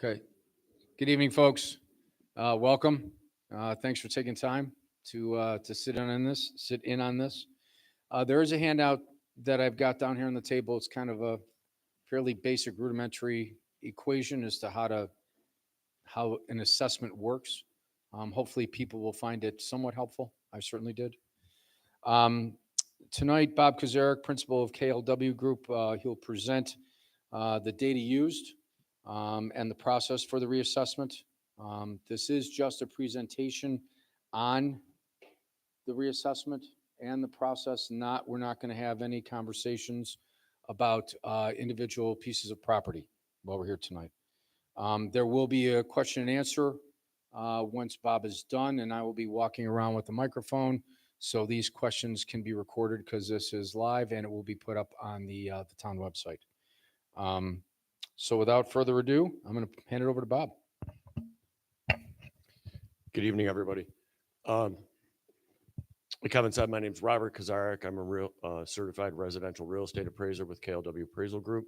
Okay. Good evening, folks. Welcome. Thanks for taking time to sit in on this. There is a handout that I've got down here on the table. It's kind of a fairly basic rudimentary equation as to how an assessment works. Hopefully, people will find it somewhat helpful. I certainly did. Um, Tonight, Bob Kazarek, principal of KLW Group, he'll present the data used and the process for the reassessment. This is just a presentation on the reassessment and the process. We're not going to have any conversations about individual pieces of property while we're here tonight. There will be a question and answer once Bob is done, and I will be walking around with the microphone. So these questions can be recorded because this is live and it will be put up on the town website. So without further ado, I'm going to hand it over to Bob. Good evening, everybody. Like Kevin said, my name is Robert Kazarek. I'm a certified residential real estate appraiser with KLW Appraisal Group.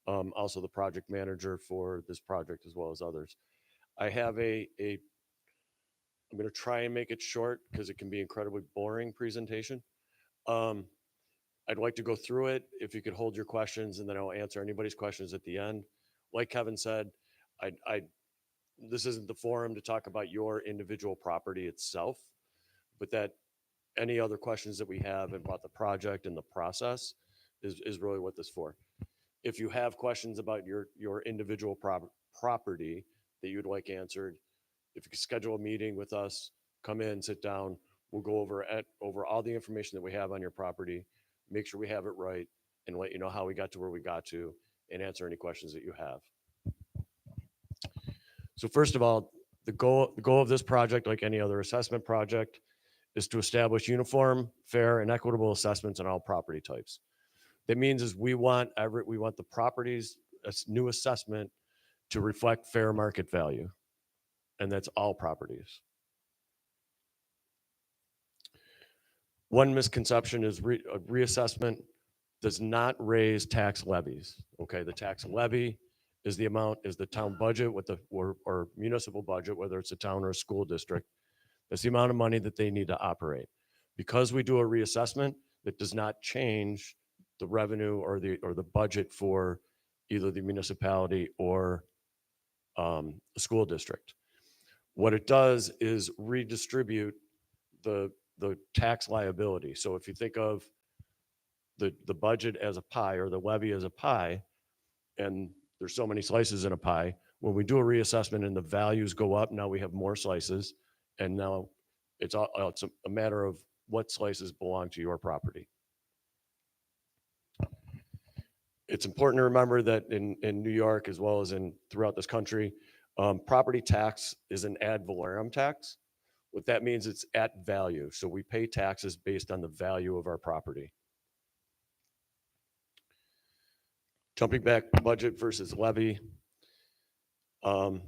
Also the project manager for this project as well as others. I have I'm going to try and make it short because it can be incredibly boring presentation. I'd like to go through it. If you could hold your questions and then I'll answer anybody's questions at the end. Like Kevin said, this isn't the forum to talk about your individual property itself, but that any other questions that we have about the project and the process is really what this is for. If you have questions about your individual property that you'd like answered, if you could schedule a meeting with us, come in, sit down, we'll go over all the information that we have on your property, make sure we have it right, and let you know how we got to where we got to, and answer any questions that you have. So first of all, the goal of this project, like any other assessment project, is to establish uniform, fair, and equitable assessments on all property types. That means is we want the property's new assessment to reflect fair market value, and that's all properties. One misconception is a reassessment does not raise tax levies. Okay, the tax levy is the town budget or municipal budget, whether it's a town or a school district. That's the amount of money that they need to operate. Because we do a reassessment, that does not change the revenue or the budget for either the municipality or a school district. What it does is redistribute the tax liability. So if you think of the budget as a pie or the levy as a pie, and there's so many slices in a pie, when we do a reassessment and the values go up, now we have more slices, and now it's a matter of what slices belong to your property. It's important to remember that in New York, as well as throughout this country, property tax is an ad valorem tax. What that means, it's at value. So we pay taxes based on the value of our property. Jumping back, budget versus levy. The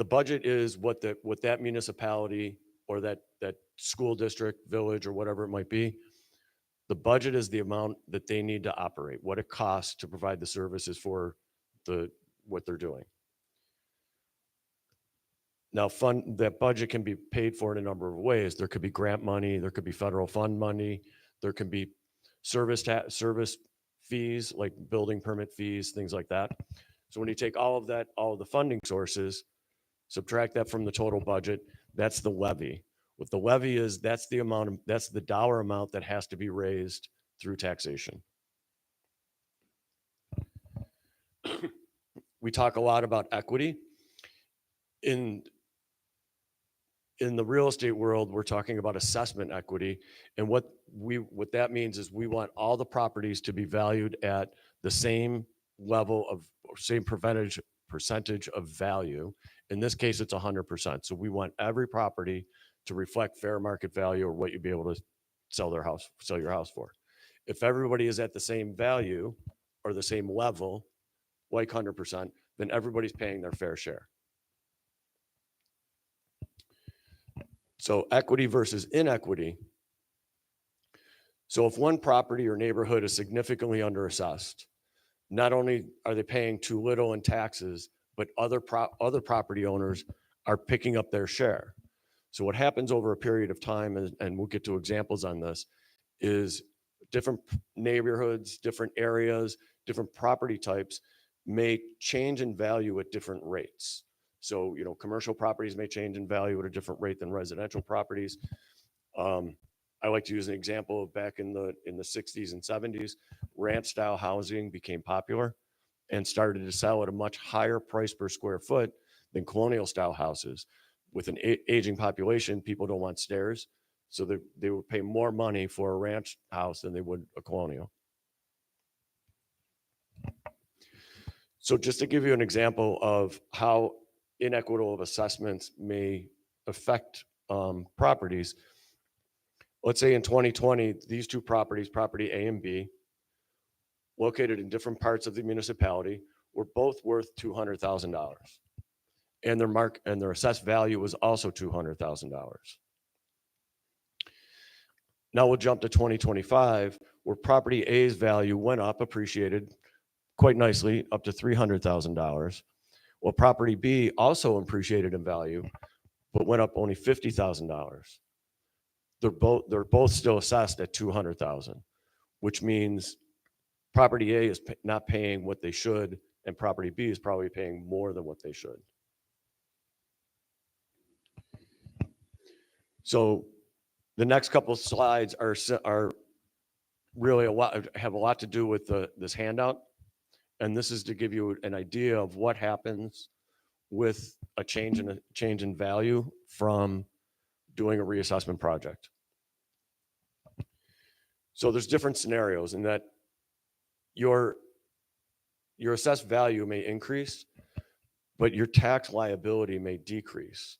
budget is what that municipality or that school district, village, or whatever it might be. The budget is the amount that they need to operate, what it costs to provide the services for what they're doing. Now, that budget can be paid for in a number of ways. There could be grant money, there could be federal fund money, there can be service fees like building permit fees, things like that. So when you take all of that, all of the funding sources, subtract that from the total budget, that's the levy. What the levy is, that's the dollar amount that has to be raised through taxation. We talk a lot about equity. In the real estate world, we're talking about assessment equity. And what that means is we want all the properties to be valued at the same level of, or same percentage of value. In this case, it's 100%. So we want every property to reflect fair market value or what you'd be able to sell your house for. If everybody is at the same value or the same level, like 100%, then everybody's paying their fair share. So equity versus inequity. So if one property or neighborhood is significantly underassessed, not only are they paying too little in taxes, but other property owners are picking up their share. So what happens over a period of time, and we'll get to examples on this, is different neighborhoods, different areas, different property types may change in value at different rates. So, you know, commercial properties may change in value at a different rate than residential properties. I like to use an example of back in the 60s and 70s, ranch style housing became popular and started to sell at a much higher price per square foot than colonial style houses. With an aging population, people don't want stairs, so they would pay more money for a ranch house than they would a colonial. So just to give you an example of how inequitable assessments may affect properties, let's say in 2020, these two properties, property A and B, located in different parts of the municipality, were both worth $200,000. And their assessed value was also $200,000. Now we'll jump to 2025, where property A's value went up, appreciated quite nicely, up to $300,000. Well, property B also appreciated in value, but went up only $50,000. They're both still assessed at $200,000, which means property A is not paying what they should, and property B is probably paying more than what they should. So the next couple of slides are really have a lot to do with this handout. And this is to give you an idea of what happens with a change in value from doing a reassessment project. So there's different scenarios in that your assessed value may increase, but your tax liability may decrease.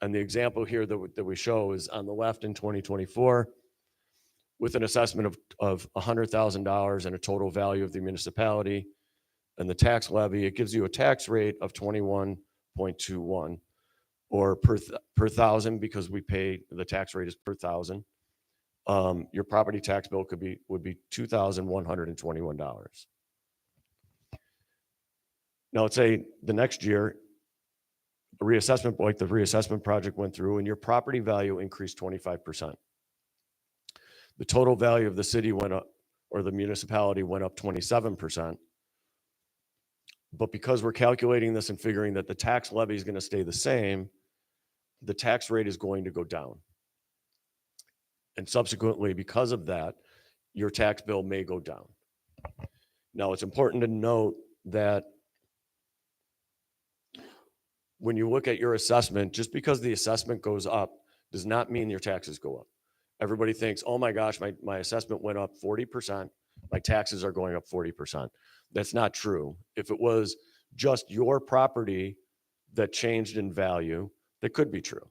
And the example here that we show is on the left in 2024, with an assessment of $100,000 and a total value of the municipality and the tax levy, it gives you a tax rate of 21.21, or per thousand, because we pay, the tax rate is per thousand. Your property tax bill would be $2,121. Now let's say the next year, a reassessment, like the reassessment project went through, and your property value increased 25%. The total value of the city went up, or the municipality went up 27%. But because we're calculating this and figuring that the tax levy is going to stay the same, the tax rate is going to go down. And subsequently, because of that, your tax bill may go down. Now, it's important to note that when you look at your assessment, just because the assessment goes up does not mean your taxes go up. Everybody thinks, oh my gosh, my assessment went up 40%, my taxes are going up 40%. That's not true. If it was just your property that changed in value, that could be true.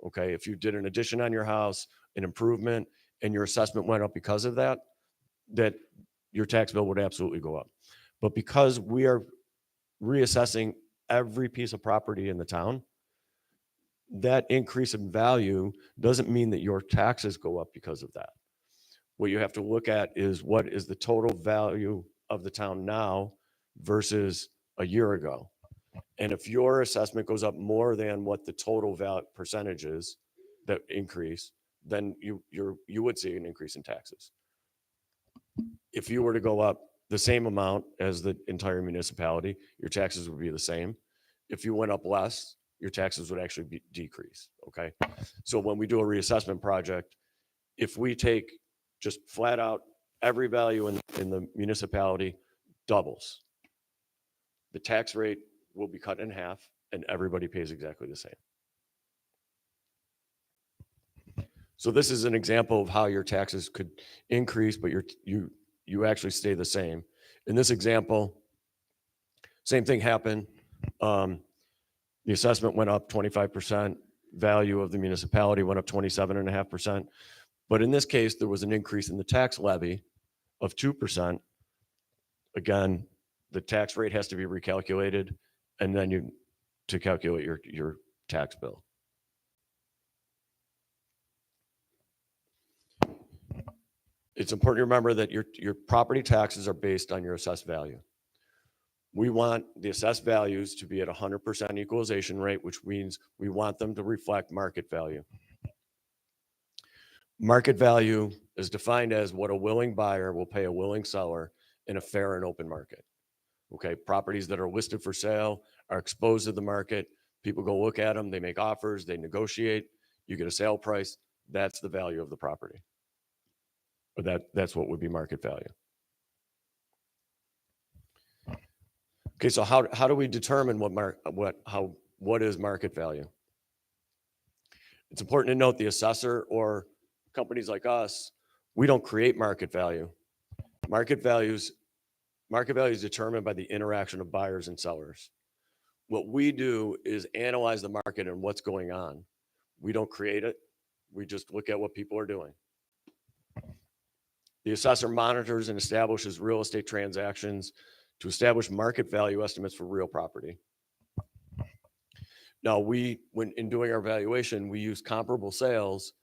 Okay, if you did an addition on your house, an improvement, and your assessment went up because of that, that your tax bill would absolutely go up. But because we are reassessing every piece of property in the town, that increase in value doesn't mean that your taxes go up because of that. What you have to look at is what is the total value of the town now versus a year ago. And if your assessment goes up more than what the total percentage is that increase, then you would see an increase in taxes. If you were to go up the same amount as the entire municipality, your taxes would be the same. If you went up less, your taxes would actually decrease, okay? So when we do a reassessment project, if we take just flat out every value in the municipality doubles, the tax rate will be cut in half and everybody pays exactly the same. So this is an example of how your taxes could increase, but you actually stay the same. In this example, same thing happened. The assessment went up 25%, value of the municipality went up 27.5%. But in this case, there was an increase in the tax levy of 2%. Again, the tax rate has to be recalculated, and then to calculate your tax bill. It's important to remember that your property taxes are based on your assessed value. We want the assessed values to be at 100% equalization rate, which means we want them to reflect market value. Market value is defined as what a willing buyer will pay a willing seller in a fair and open market. Okay, properties that are listed for sale are exposed to the market. People go look at them, they make offers, they negotiate, you get a sale price. That's the value of the property. Or that's what would be market value. Okay, so how do we determine what is market value? It's important to note the assessor or companies like us, we don't create market value. Market value is determined by the interaction of buyers and sellers. What we do is analyze the market and what's going on. We don't create it. We just look at what people are doing. The assessor monitors and establishes real estate transactions to establish market value estimates for real property. Now, when in doing our valuation, we use comparable sales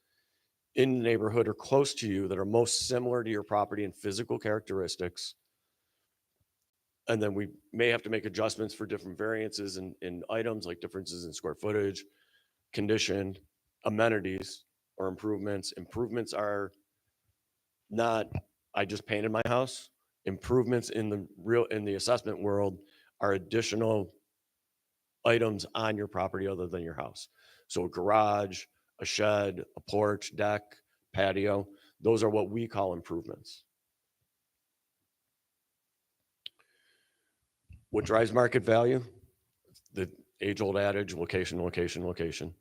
in the neighborhood or close to you that are most similar to your property in physical characteristics. And then we may have to make adjustments for different variances in items like differences in square footage, condition, amenities, or improvements. Improvements are not, I just painted my house. Improvements in the assessment world are additional items on your property other than your house. So a garage, a shed, a porch, deck, patio, those are what we call improvements. What drives market value? The age-old adage, location, location, location.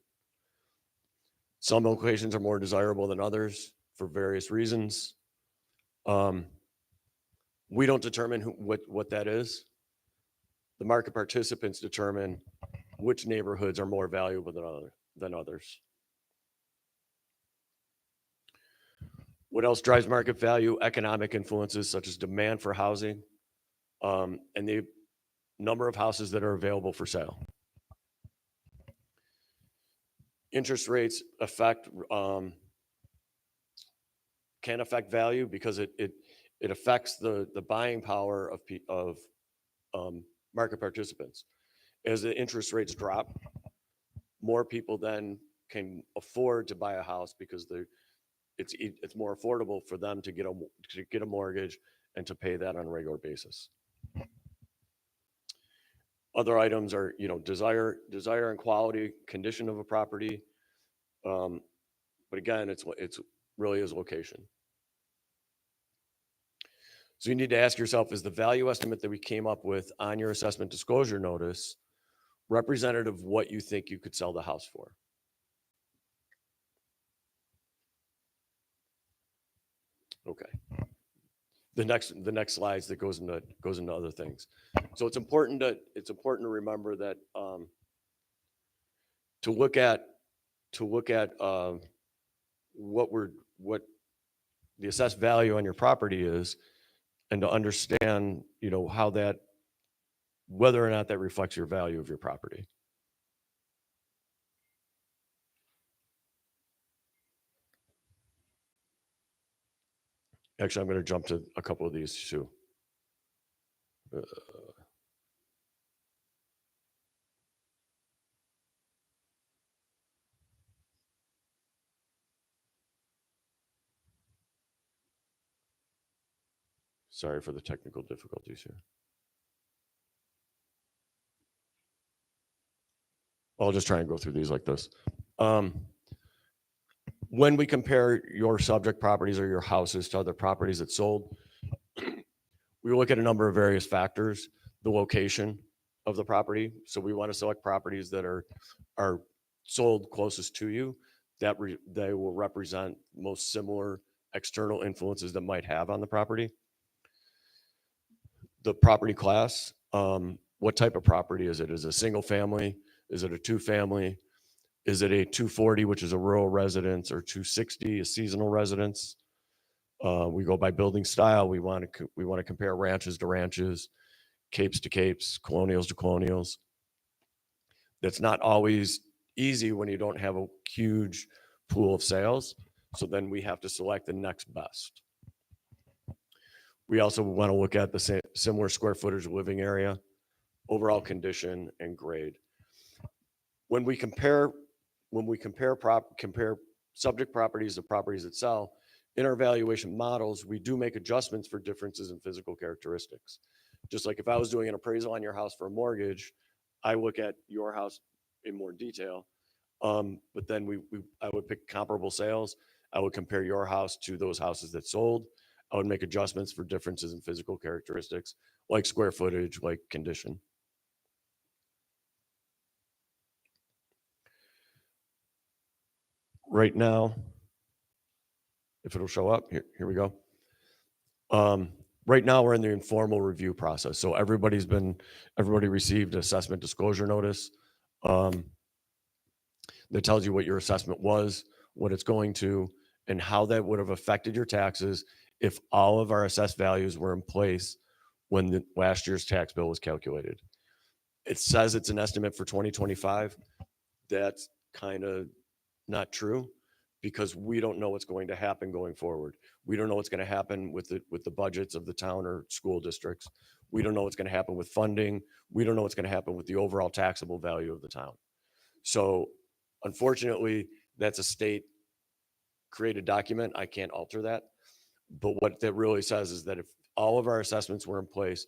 Some locations are more desirable than others for various reasons. We don't determine what that is. The market participants determine which neighborhoods are more valuable than others. What else drives market value? Economic influences such as demand for housing and the number of houses that are available for sale. Interest rates can affect value because it affects the buying power of market participants. As the interest rates drop, more people then can afford to buy a house because it's more affordable for them to get a mortgage and to pay that on a regular basis. Other items are, desire and quality, condition of a property. But again, it's really is location. So you need to ask yourself, is the value estimate that we came up with on your assessment disclosure notice representative of what you think you could sell the house for? Okay. The next slides that goes into other things. So it's important to remember that to look at what the assessed value on your property is, and to understand whether or not that reflects your value of your property. Actually, I'm going to jump to a couple of these too. Sorry for the technical difficulties here. I'll just try and go through these like this. When we compare your subject properties or your houses to other properties that sold, we look at a number of various factors. The location of the property. So we want to select properties that are sold closest to you, that they will represent most similar external influences that might have on the property. The property class, what type of property is it? Is it a single family? Is it a two family? Is it a 240, which is a rural residence, or 260, a seasonal residence? We go by building style. We want to compare ranches to ranches, capes to capes, colonials to colonials. That's not always easy when you don't have a huge pool of sales. So then we have to select the next best. We also want to look at the similar square footage living area. overall condition, and grade. When we compare compare subject properties to properties that sell, in our valuation models, we do make adjustments for differences in physical characteristics. Just like if I was doing an appraisal on your house for a mortgage, I look at your house in more detail. But then I would pick comparable sales. I would compare your house to those houses that sold. I would make adjustments for differences in physical characteristics, like square footage, like condition. Right now, if it'll show up, here we go. Right now, we're in the informal review process. So everybody received assessment disclosure notice that tells you what your assessment was, what it's going to, and how that would have affected your taxes if all of our assessed values were in place when the last year's tax bill was calculated. It says it's an estimate for 2025. That's kind of not true because we don't know what's going to happen going forward. We don't know what's going to happen with the budgets of the town or school districts. We don't know what's going to happen with funding. We don't know what's going to happen with the overall taxable value of the town. So unfortunately, that's a state created document. I can't alter that. But what that really says is that if all of our assessments were in place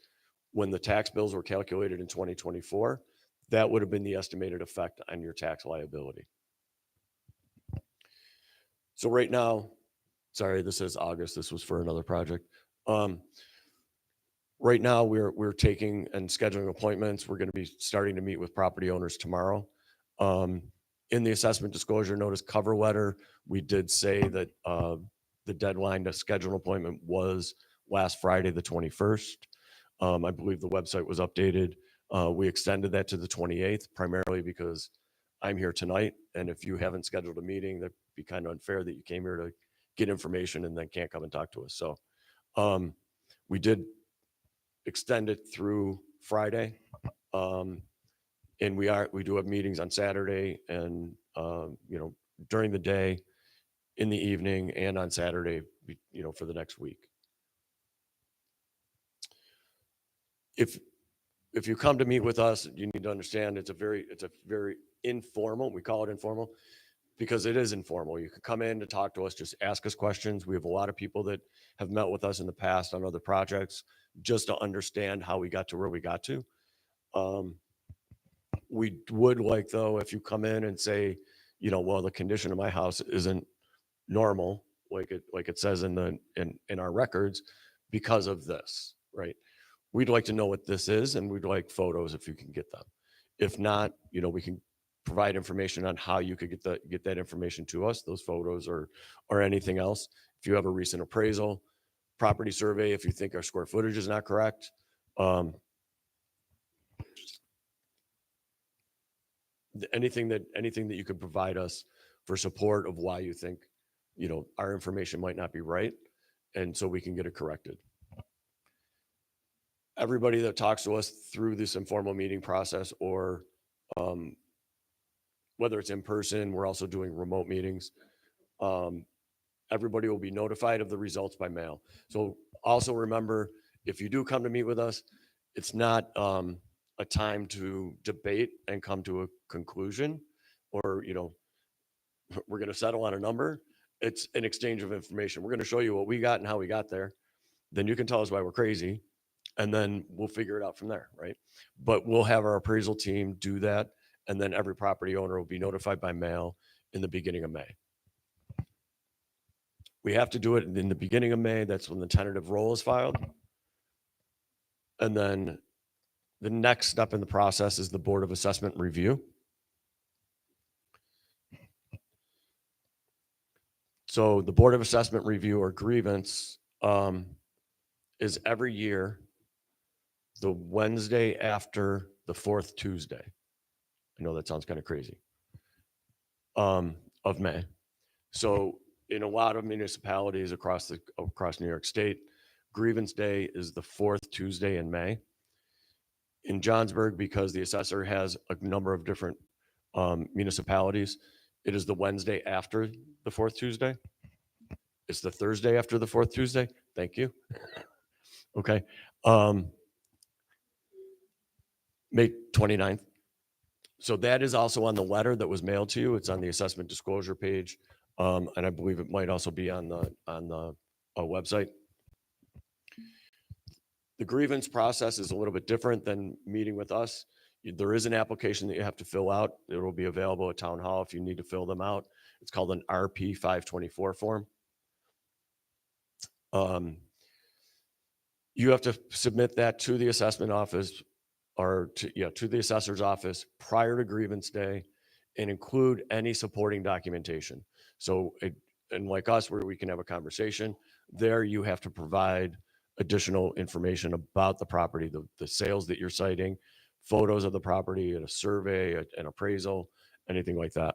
when the tax bills were calculated in 2024, that would have been the estimated effect on your tax liability. So right now, sorry, this is August. This was for another project. Right now, we're taking and scheduling appointments. We're going to be starting to meet with property owners tomorrow. In the assessment disclosure notice cover letter, we did say that the deadline to schedule an appointment was last Friday, the 21st. I believe the website was updated. We extended that to the 28th, primarily because I'm here tonight. And if you haven't scheduled a meeting, that'd be kind of unfair that you came here to get information and then can't come and talk to us. So we did extend it through Friday. And we do have meetings on Saturday and, during the day, in the evening, and on Saturday, for the next week. If you come to meet with us, you need to understand it's a very informal. We call it informal because it is informal. You can come in to talk to us, just ask us questions. We have a lot of people that have met with us in the past on other projects just to understand how we got to where we got to. We would like, though, if you come in and say, well, the condition of my house isn't normal, like it says in our records, because of this, right? We'd like to know what this is, and we'd like photos if you can get them. If not, we can provide information on how you could get that information to us, those photos or anything else. If you have a recent appraisal, property survey, if you think our square footage is not correct. Anything that you could provide us for support of why you think, our information might not be right, and so we can get it corrected. Everybody that talks to us through this informal meeting process, or whether it's in person, we're also doing remote meetings. Everybody will be notified of the results by mail. So also remember, if you do come to meet with us, it's not a time to debate and come to a conclusion, or we're going to settle on a number. It's an exchange of information. We're going to show you what we got and how we got there. Then you can tell us why we're crazy, and then we'll figure it out from there, right? But we'll have our appraisal team do that, and then every property owner will be notified by mail in the beginning of May. We have to do it in the beginning of May. That's when the tentative roll is filed. And then the next step in the process is the Board of Assessment review. So the Board of Assessment review, or grievance, is every year the Wednesday after the fourth Tuesday. I know that sounds kind of crazy. Of May. So in a lot of municipalities across New York State, grievance day is the fourth Tuesday in May. In Johnsburg, because the assessor has a number of different municipalities, it is the Wednesday after the fourth Tuesday. It's the Thursday after the fourth Tuesday. Thank you. Okay. May 29th. So that is also on the letter that was mailed to you. It's on the assessment disclosure page. And I believe it might also be on the website. The grievance process is a little bit different than meeting with us. There is an application that you have to fill out. It will be available at Town Hall if you need to fill them out. It's called an RP 524 form. You have to submit that to the assessment office or to the assessor's office prior to grievance day and include any supporting documentation. So, and like us, where we can have a conversation, there you have to provide additional information about the property, the sales that you're citing, photos of the property, and a survey, an appraisal, anything like that.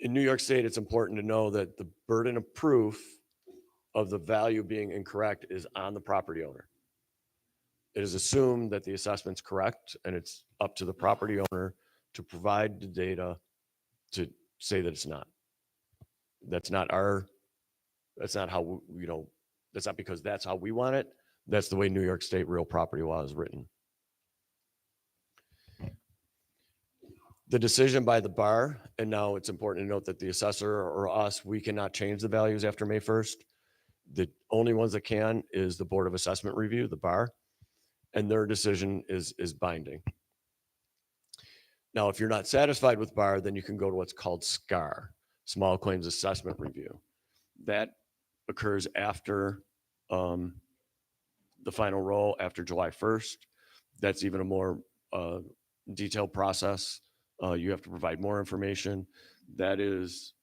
In New York State, it's important to know that the burden of proof of the value being incorrect is on the property owner. It is assumed that the assessment's correct, and it's up to the property owner to provide the data to say that it's not. That's not how, that's not because that's how we want it. That's the way New York State real property law is written. The decision by the bar, and now it's important to note that the assessor or us, we cannot change the values after May 1st. The only ones that can is the Board of Assessment Review, the bar, and their decision is binding. Now, if you're not satisfied with bar, then you can go to what's called SCAR, Small Claims Assessment Review. That occurs after the final roll, after July 1st. That's even a more detailed process. You have to provide more information. That is,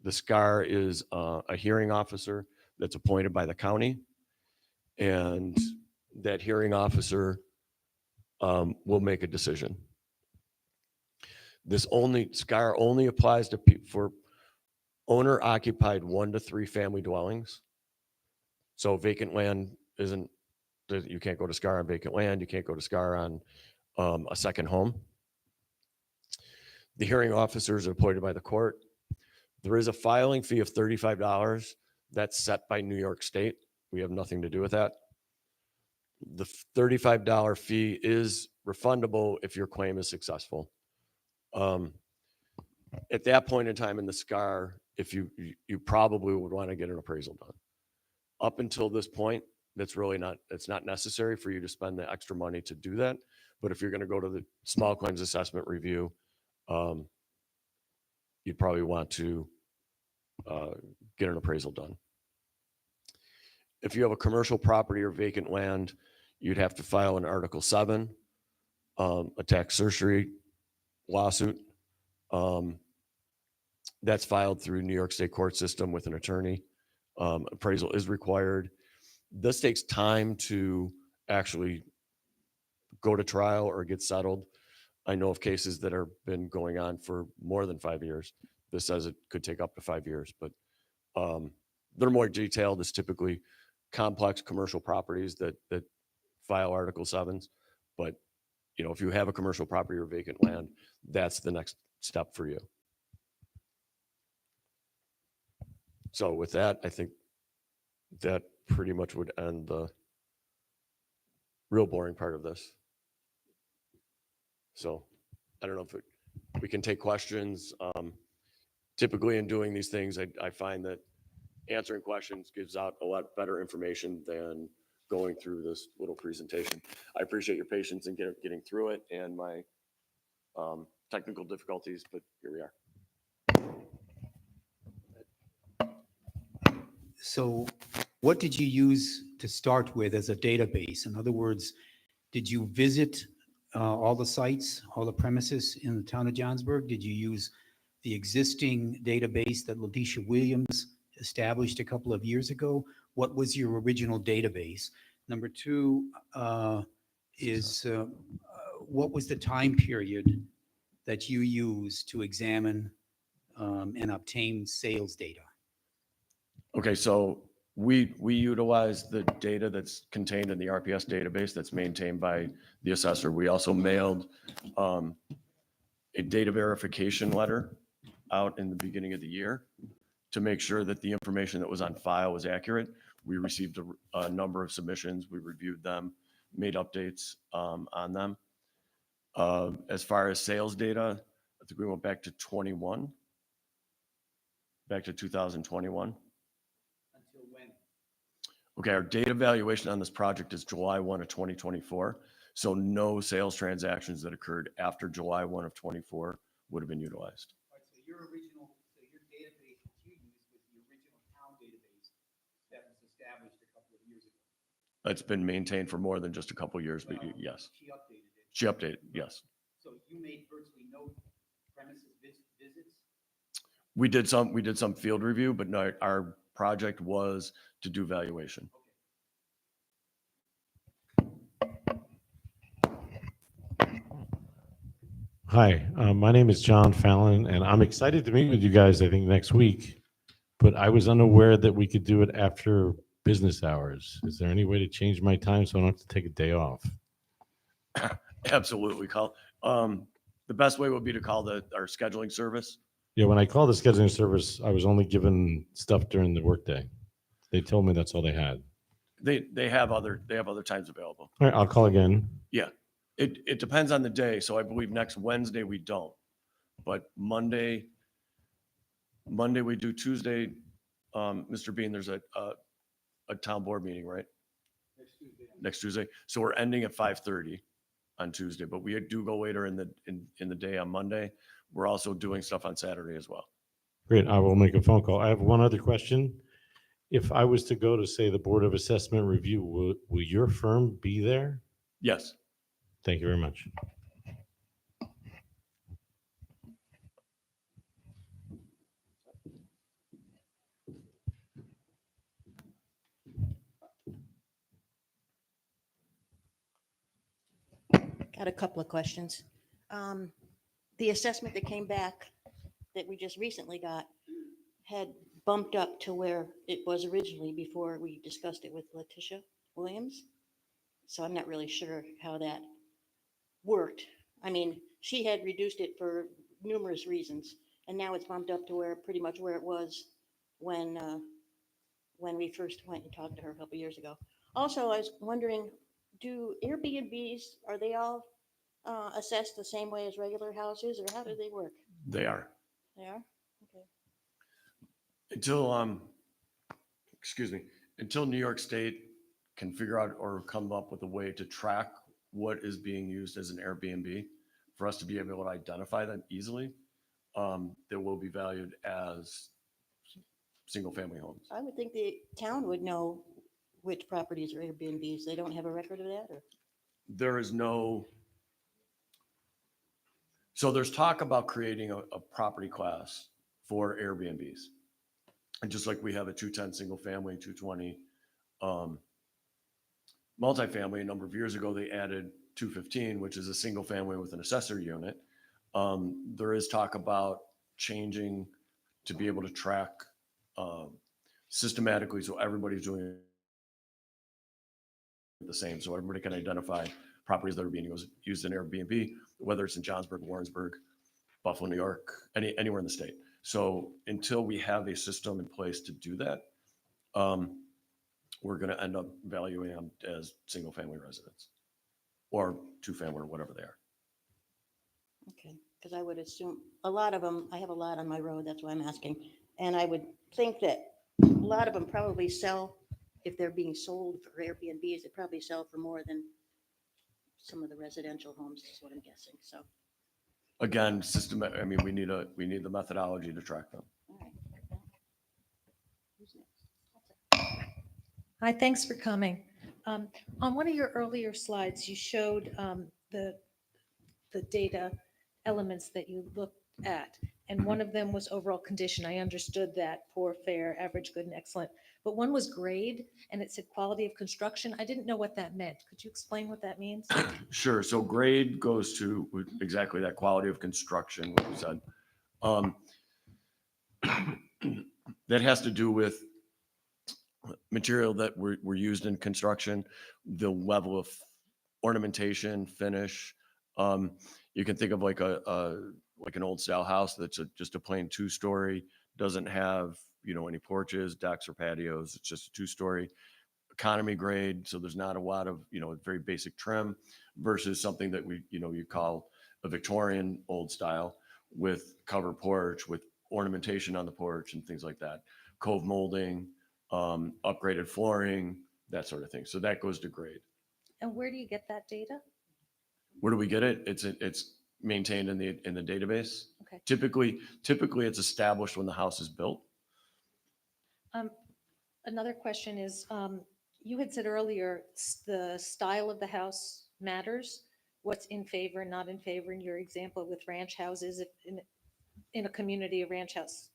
the SCAR is a hearing officer that's appointed by the county, and that hearing officer will make a decision. SCAR only applies to for owner occupied 1 to 3 family dwellings. So vacant land you can't go to SCAR on vacant land. You can't go to SCAR on a second home. The hearing officers are appointed by the court. There is a filing fee of $35 that's set by New York State. We have nothing to do with that. The $35 fee is refundable if your claim is successful. At that point in time in the SCAR, if you probably would want to get an appraisal done. Up until this point, it's not necessary for you to spend the extra money to do that. But if you're going to go to the Small Claims Assessment Review, you'd probably want to get an appraisal done. If you have a commercial property or vacant land, you'd have to file an Article 7, a tax certiorari lawsuit. That's filed through New York State court system with an attorney. Appraisal is required. This takes time to actually go to trial or get settled. I know of cases that have been going on for more than 5 years. This says it could take up to 5 years, but they're more detailed. It's typically complex commercial properties that file Article 7s. But if you have a commercial property or vacant land, that's the next step for you. So with that, I think that pretty much would end the real boring part of this. So I don't know if we can take questions. Typically in doing these things, I find that answering questions gives out a lot better information than going through this little presentation. I appreciate your patience in getting through it and my technical difficulties, but here we are. So what did you use to start with as a database? In other words, did you visit all the sites, all the premises in the town of Johnsburg? Did you use the existing database that Letitia Williams established a couple of years ago? What was your original database? Number two is what was the time period that you used to examine and obtain sales data? Okay, so we utilize the data that's contained in the RPS database that's maintained by the assessor. We also mailed a data verification letter out in the beginning of the year to make sure that the information that was on file was accurate. We received a number of submissions. We reviewed them. made updates on them. As far as sales data, I think we went back to 21, back to 2021. Until when? Okay, our data valuation on this project is July 1 of 2024. So no sales transactions that occurred after July 1 of 24 would have been utilized. All right, so your database that you used was the original town database that was established a couple of years ago. It's been maintained for more than just a couple years, but Well, yes, She updated it. she updated, yes. So you made virtually no premises visits? We did some field review, but no, our project was to do valuation. Hi, my name is John Fallon, and I'm excited to meet with you guys, I think, next week. But I was unaware that we could do it after business hours. Is there any way to change my time so I don't have to take a day off? Absolutely, call. The best way would be to call our scheduling service. Yeah, when I called the scheduling service, I was only given stuff during the workday. They told me that's all they had. They have other times available. All right, I'll call again. Yeah, it depends on the day. So I believe next Wednesday we don't, but Monday we do. Tuesday, Mr. Bean, there's a town board meeting, right? Next Tuesday. So we're ending at 5:30 on Tuesday, but we do go later in the day on Monday. We're also doing stuff on Saturday as well. Great, I will make a phone call. I have one other question. If I was to go to, say, the Board of Assessment Review, will your firm be there? Yes. Thank you very much. Got a couple of questions. The assessment that came back that we just recently got had bumped up to where it was originally before we discussed it with Letitia Williams. So I'm not really sure how that worked. I mean, she had reduced it for numerous reasons, and now it's bumped up to where pretty much where it was when we first went and talked to her a couple years ago. Also, I was wondering, do Airbnbs, are they all assessed the same way as regular houses, or how do they work? They are. They are? Okay. Until New York State can figure out or come up with a way to track what is being used as an Airbnb for us to be able to identify them easily, they will be valued as single family homes. I would think the town would know which properties are Airbnbs. They don't have a record of that, or? There is no, so there's talk about creating a property class for Airbnbs. And just like we have a 210 single family, 220 multifamily, a number of years ago, they added 215, which is a single family with an accessory unit. There is talk about changing to be able to track systematically so everybody's doing the same. So everybody can identify properties that are being used in Airbnb, whether it's in Johnsburg, Warrensburg, Buffalo, New York, anywhere in the state. So until we have a system in place to do that, we're going to end up valuing them as single family residents or two family or whatever they are. Okay, because I would assume a lot of them, I have a lot on my road, that's why I'm asking. And I would think that a lot of them probably sell, if they're being sold for Airbnbs, they probably sell for more than some of the residential homes, is what I'm guessing. So, Again, I mean, we need the methodology to track them. all right. Who's next? Hi, thanks for coming. On one of your earlier slides, you showed the data elements that you looked at, and one of them was overall condition. I understood that: poor, fair, average, good, and excellent. But one was grade, and it said quality of construction. I didn't know what that meant. Could you explain what that means? Sure. So grade goes to exactly that quality of construction, what you said. That has to do with material that were used in construction, the level of ornamentation, finish. You can think of like an old style house that's just a plain 2-story, doesn't have any porches, decks, or patios. It's just a 2-story. economy grade, so there's not a lot of, very basic trim versus something that you call a Victorian old style with covered porch, with ornamentation on the porch and things like that, cove molding, upgraded flooring, that sort of thing. So that goes to grade. And where do you get that data? Where do we get it? It's maintained in the database. Okay. Typically it's established when the house is built. Another question is, you had said earlier, the style of the house matters. What's in favor and not in favor in your example with ranch houses, if in a community, a ranch house.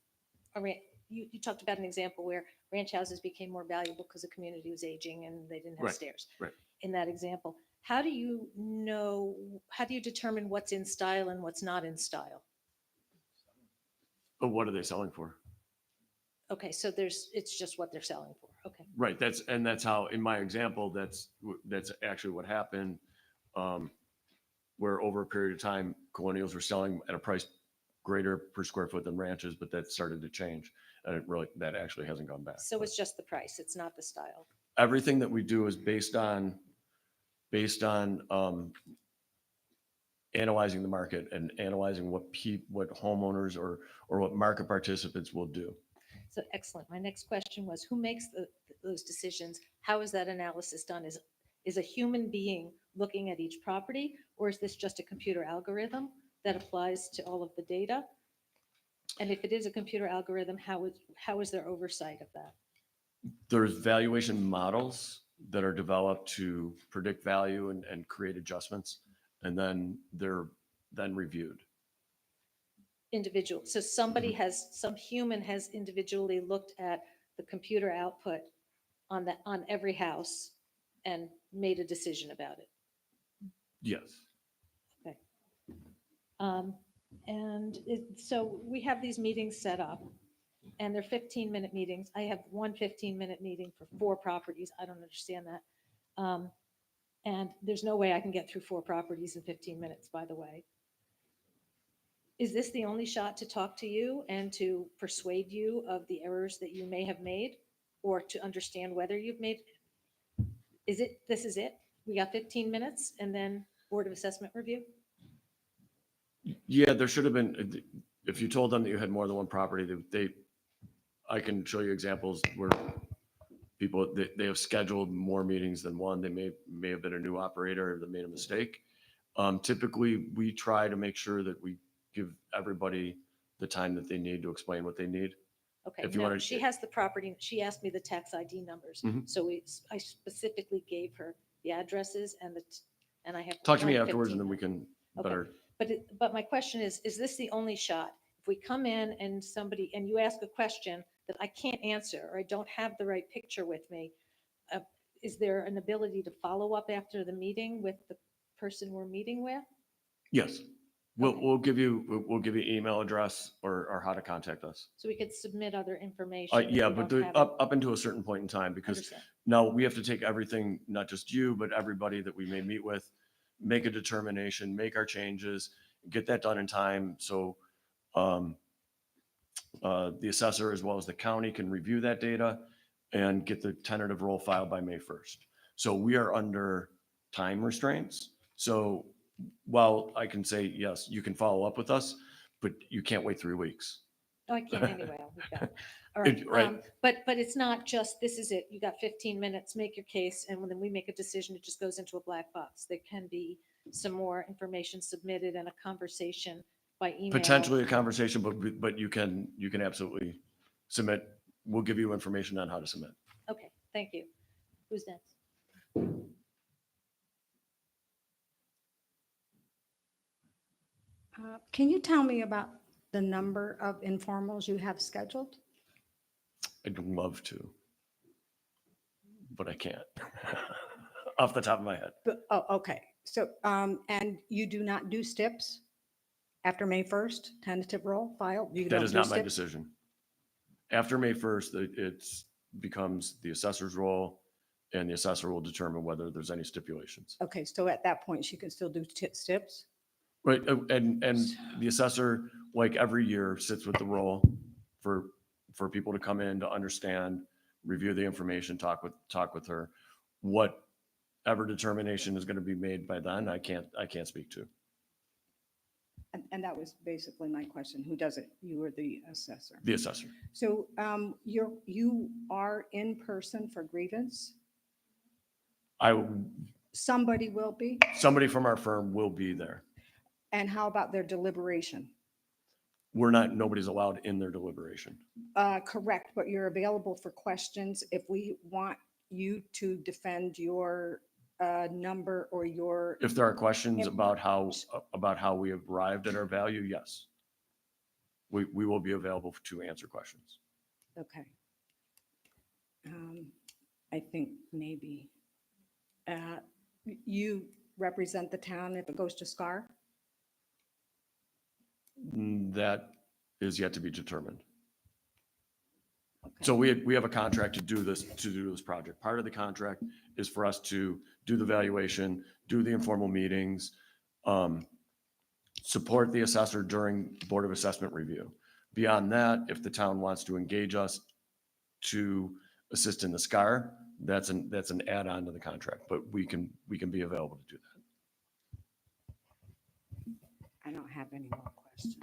You talked about an example where ranch houses became more valuable because the community was aging and they didn't have Right, stairs. right. In that example, how do you determine what's in style and what's not in style? But what are they selling for? Okay, so it's just what they're selling for. Okay. Right. That's how, in my example, that's actually what happened. Where over a period of time, colonials were selling at a price greater per square foot than ranches, but that started to change. And that actually hasn't gone back. So But it's just the price, it's not the style. everything that we do is based on analyzing the market and analyzing what homeowners or what market participants will do. So excellent. My next question was, who makes those decisions? How is that analysis done? Is a human being looking at each property, or is this just a computer algorithm that applies to all of the data? And if it is a computer algorithm, how is there oversight of that? There's valuation models that are developed to predict value and create adjustments, and then they're then reviewed. Individual. So some human has individually looked at the computer output on every house and made a decision about it. Yes. Okay. So we have these meetings set up and they're 15-minute meetings. I have one 15-minute meeting for 4 properties. I don't understand that. And there's no way I can get through 4 properties in 15 minutes, by the way. Is this the only shot to talk to you and to persuade you of the errors that you may have made, or to understand whether you've made? This is it? We got 15 minutes and then Board of Assessment review? Yeah, there should have been, if you told them that you had more than one property, I can show you examples where people, they have scheduled more meetings than one. They may have been a new operator that made a mistake. Typically, we try to make sure that we give everybody the time that they need to explain what they need. Okay, If you no, wanna- she has the property, she asked me the tax ID numbers. Mhm. So I specifically gave her the addresses and I have. Talk to me one afterwards and 15 then we can Okay. better. But my question is this the only shot? If we come in and you ask a question that I can't answer, or I don't have the right picture with me, is there an ability to follow up after the meeting with the person we're meeting with? Yes. Okay. We'll give you email address or how to contact us. So we could submit other information. if Yeah, we but don't have it. up until a certain point in time, because Understand. now we have to take everything, not just you, but everybody that we may meet with, make a determination, make our changes, get that done in time. So the assessor as well as the county can review that data and get the tentative roll filed by May 1st. So we are under time restraints. So while I can say, yes, you can follow up with us, but you can't wait 3 weeks. Oh, I can't anyway. I'll be back. All right. Right. But it's not just, this is it. You got 15 minutes, make your case, and then we make a decision. It just goes into a black box. There can be some more information submitted and a conversation by email. Potentially a conversation, but you can absolutely submit. We'll give you information on how to submit. Okay, thank you. Who's next? Can you tell me about the number of informals you have scheduled? I'd love to, but I can't off the top of my head. Oh, okay. So, and you do not do STIPs after May 1st, tentative roll file? You That don't is do not my STIPs? decision. After May 1st, it becomes the assessor's role, and the assessor will determine whether there's any stipulations. Okay, so at that point, she can still do STIPs? Right, and the assessor, like every year, sits with the role for people to come in to understand review the information, talk with her. Whatever determination is going to be made by then, I can't speak to. And that was basically my question. Who does it? You or the assessor? The assessor. So you are in person for grievance? Somebody will be? Somebody from our firm will be there. And how about their deliberation? Nobody's allowed in their deliberation. Correct, but you're available for questions if we want you to defend your number or your, If there are questions If- about how we arrived at our value, yes. We will be available to answer questions. okay. I think maybe you represent the town if it goes to SCAR? That is yet to be determined. Okay. So we have a contract to do this project. Part of the contract is for us to do the valuation, do the informal meetings, support the assessor during Board of Assessment review. Beyond that, if the town wants to engage us to assist in the SCAR, that's an add-on to the contract, but we can be available to do that. I don't have any more questions.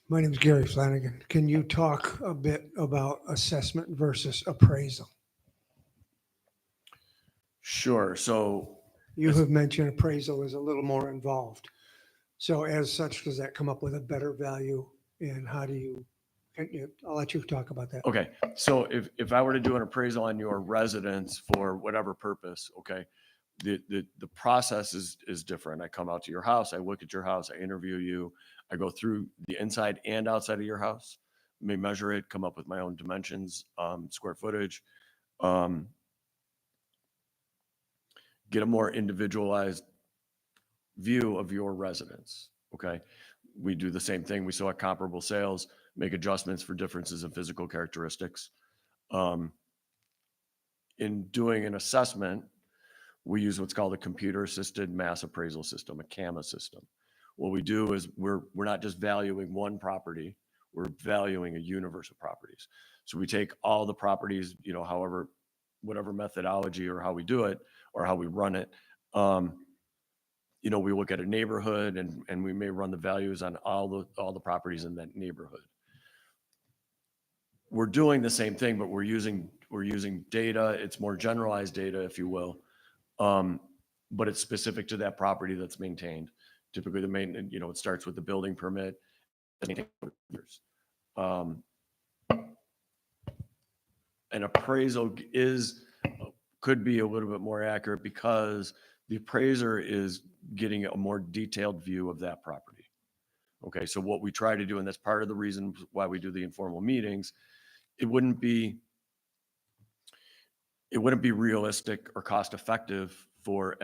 My name is Gary Flanagan. Can you talk a bit about assessment versus appraisal? Sure. So You have mentioned appraisal is a little more involved. So as such, does that come up with a better value? And how do you, I'll let you talk about that. okay, so if I were to do an appraisal on your residence for whatever purpose, okay, the process is different. I come out to your house, I look at your house, I interview you, I go through the inside and outside of your house, may measure it, come up with my own dimensions, square footage, get a more individualized view of your residence. Okay, we do the same thing. We select comparable sales, make adjustments for differences in physical characteristics. In doing an assessment, we use what's called a computer-assisted mass appraisal system, a CAMA system. What we do is we're not just valuing one property, we're valuing a universe of properties. So we take all the properties, however, whatever methodology or how we do it or how we run it. We look at a neighborhood and we may run the values on all the properties in that neighborhood. We're doing the same thing, but we're using data. It's more generalized data, if you will. But it's specific to that property that's maintained. Typically the maintenance, it starts with the building permit. An appraisal could be a little bit more accurate because the appraiser is getting a more detailed view of that property. Okay, so what we try to do, and that's part of the reason why we do the informal meetings, it wouldn't be realistic or cost effective for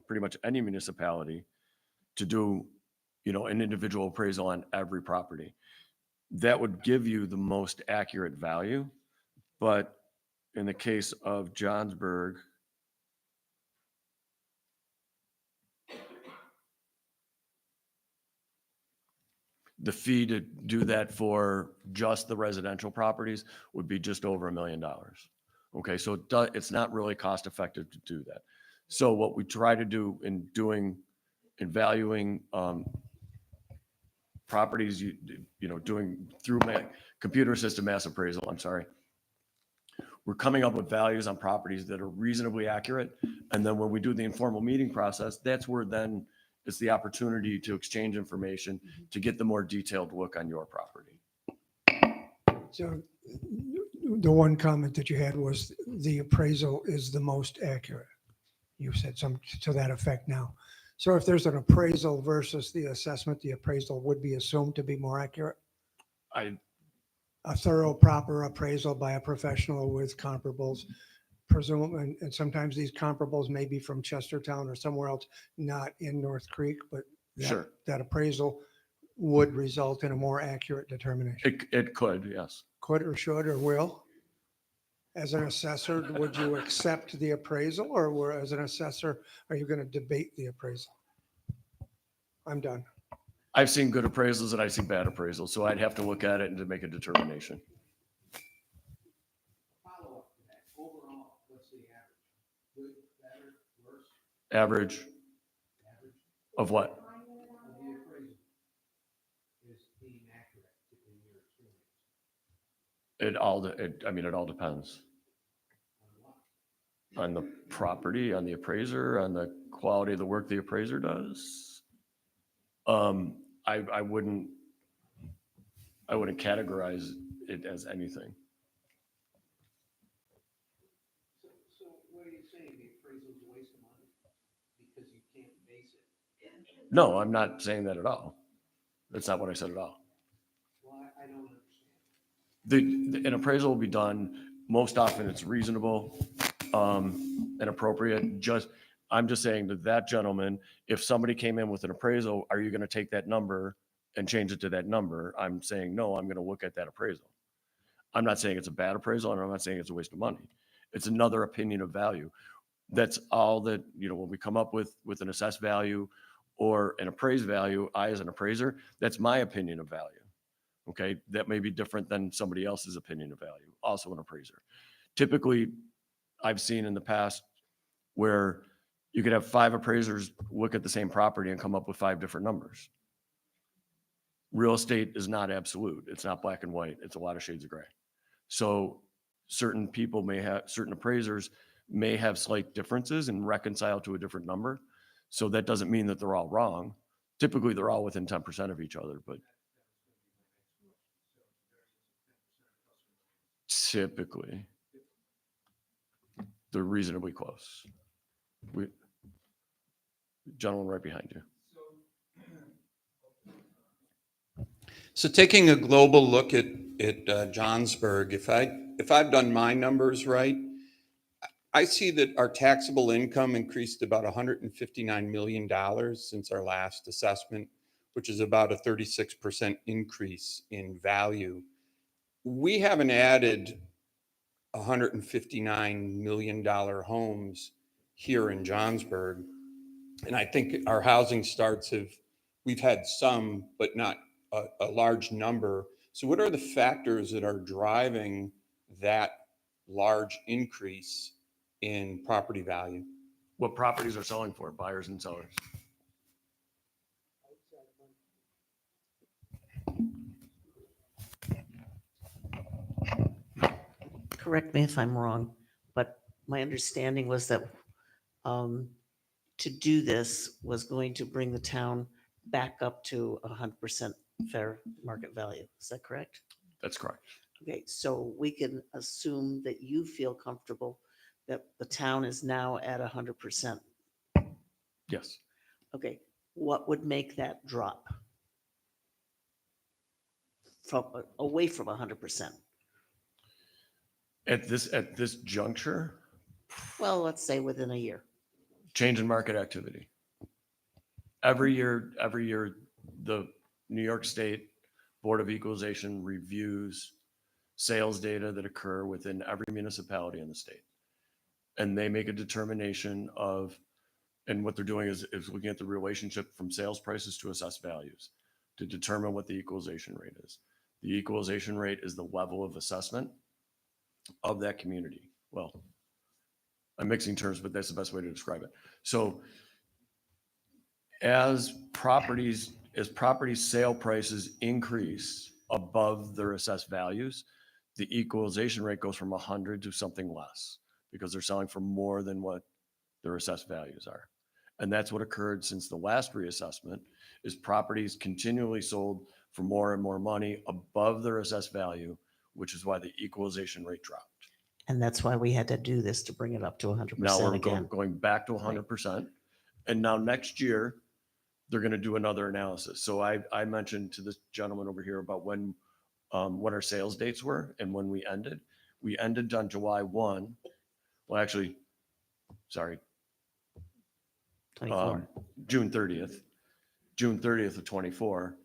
pretty much any municipality to do, an individual appraisal on every property. That would give you the most accurate value. But in the case of Johnsburg, the fee to do that for just the residential properties would be just over $1 million. Okay, so it's not really cost effective to do that. So what we try to do in valuing properties, doing through computer system mass appraisal, we're coming up with values on properties that are reasonably accurate. And then when we do the informal meeting process, that's where then it's the opportunity to exchange information to get the more detailed look on your property. So the one comment that you had was the appraisal is the most accurate. You said some to that effect now. So if there's an appraisal versus the assessment, the appraisal would be assumed to be more accurate? A thorough, proper appraisal by a professional with comparables, presumably, and sometimes these comparables may be from Chestertown or somewhere else, not in North Creek, but Sure. that appraisal would result in a more accurate determination. It could, yes. Could or should or will? As an assessor, would you accept the appraisal, or as an assessor, are you going to debate the appraisal? I'm done. I've seen good appraisals and I've seen bad appraisals, so I'd have to look at it and to make a determination. Follow up to that. Overall, what's the average? Good, better, worse, Average average? of what? Of the appraisal is being accurate in your experience. It all depends. On the property, on the appraiser, on the quality of the work the appraiser does. I wouldn't categorize it as anything. So what are you saying? The appraisal is a waste of money because you can't base it? No, I'm not saying that at all. That's not what I said at all. Well, I don't understand. An appraisal will be done, most often it's reasonable, and appropriate. I'm just saying to that gentleman, if somebody came in with an appraisal, are you going to take that number and change it to that number? I'm saying, no, I'm going to look at that appraisal. I'm not saying it's a bad appraisal, and I'm not saying it's a waste of money. It's another opinion of value. That's all that, when we come up with an assessed value or an appraised value, I, as an appraiser, that's my opinion of value. Okay. That may be different than somebody else's opinion of value, also an appraiser. Typically, I've seen in the past where you could have 5 appraisers look at the same property and come up with 5 different numbers. Real estate is not absolute. It's not black and white. It's a lot of shades of gray. So certain appraisers may have slight differences and reconcile to a different number. So that doesn't mean that they're all wrong. Typically, they're all within 10% of each other, but typically they're reasonably close. Gentleman right behind you. So taking a global look at Johnsburg, if I've done my numbers right, I see that our taxable income increased about $159 million since our last assessment, which is about a 36% increase in value. We haven't added $159 million homes here in Johnsburg. And I think our housing starts we've had some, but not a large number. So what are the factors that are driving that large increase in property value? What properties are selling for, buyers and sellers? Correct me if I'm wrong, but my understanding was that to do this was going to bring the town back up to 100% fair market value. Is that correct? That's correct. Okay, so we can assume that you feel comfortable that the town is now at 100%. Yes. Okay, what would make that drop from away from 100%? At this juncture, Well, let's say within a year. change in market activity. Every year, the New York State Board of Equalization reviews sales data that occur within every municipality in the state. And they make a determination and what they're doing is looking at the relationship from sales prices to assessed values to determine what the equalization rate is. The equalization rate is the level of assessment of that community. Well, I'm mixing terms, but that's the best way to describe it. So as property sale prices increase above their assessed values, the equalization rate goes from 100 to something less because they're selling for more than what their assessed values are. And that's what occurred since the last reassessment is properties continually sold for more and more money above their assessed value, which is why the equalization rate dropped. And that's why we had to do this to bring it up to 100% Now we're again. going back to 100%. And now next year, they're going to do another analysis. So I mentioned to this gentleman over here about when our sales dates were and when we ended. We ended on July 1. Well, actually, sorry, 24. June 30th of 24.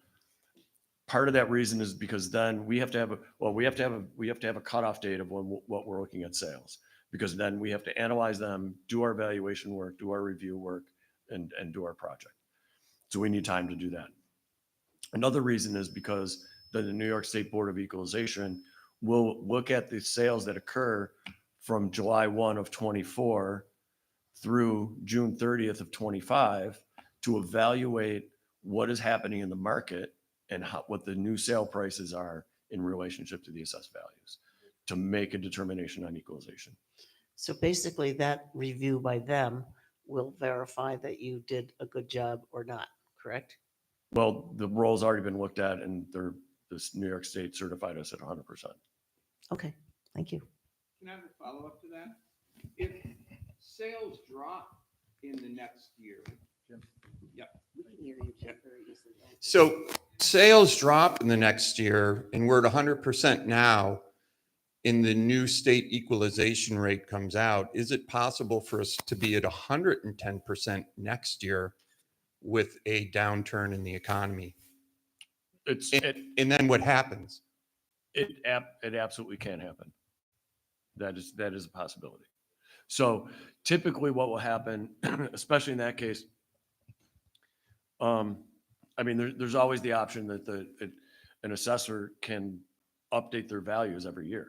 Part of that reason is because then we have to have a cutoff date of what we're looking at sales, because then we have to analyze them, do our valuation work, do our review work, and do our project. So we need time to do that. Another reason is because the New York State Board of Equalization will look at the sales that occur from July 1 of 24 through June 30th of 25 to evaluate what is happening in the market and what the new sale prices are in relationship to the assessed values to make a determination on equalization. So basically, that review by them will verify that you did a good job or not, correct? Well, the roll's already been looked at and this New York State certified us at 100%. Okay, thank you. Can I have a follow-up to that? If sales drop in the next year, Jim? Yep. So sales drop in the next year and we're at 100% now. In the new state equalization rate comes out, is it possible for us to be at 110% next year with a downturn in the economy? And then what happens? It absolutely can happen. That is a possibility. So typically what will happen, especially in that case, I mean, there's always the option that an assessor can update their values every year.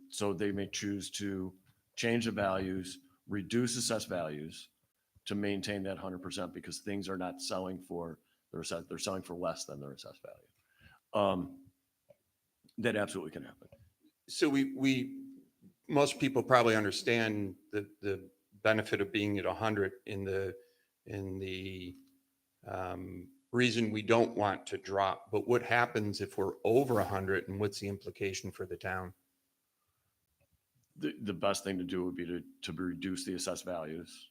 So they may choose to change the values, reduce assessed values to maintain that 100% because things are not selling for they're selling for less than their assessed value. That absolutely can happen. So we most people probably understand the benefit of being at 100 in the reason we don't want to drop. But what happens if we're over 100 and what's the implication for the town? The best thing to do would be to reduce the assessed values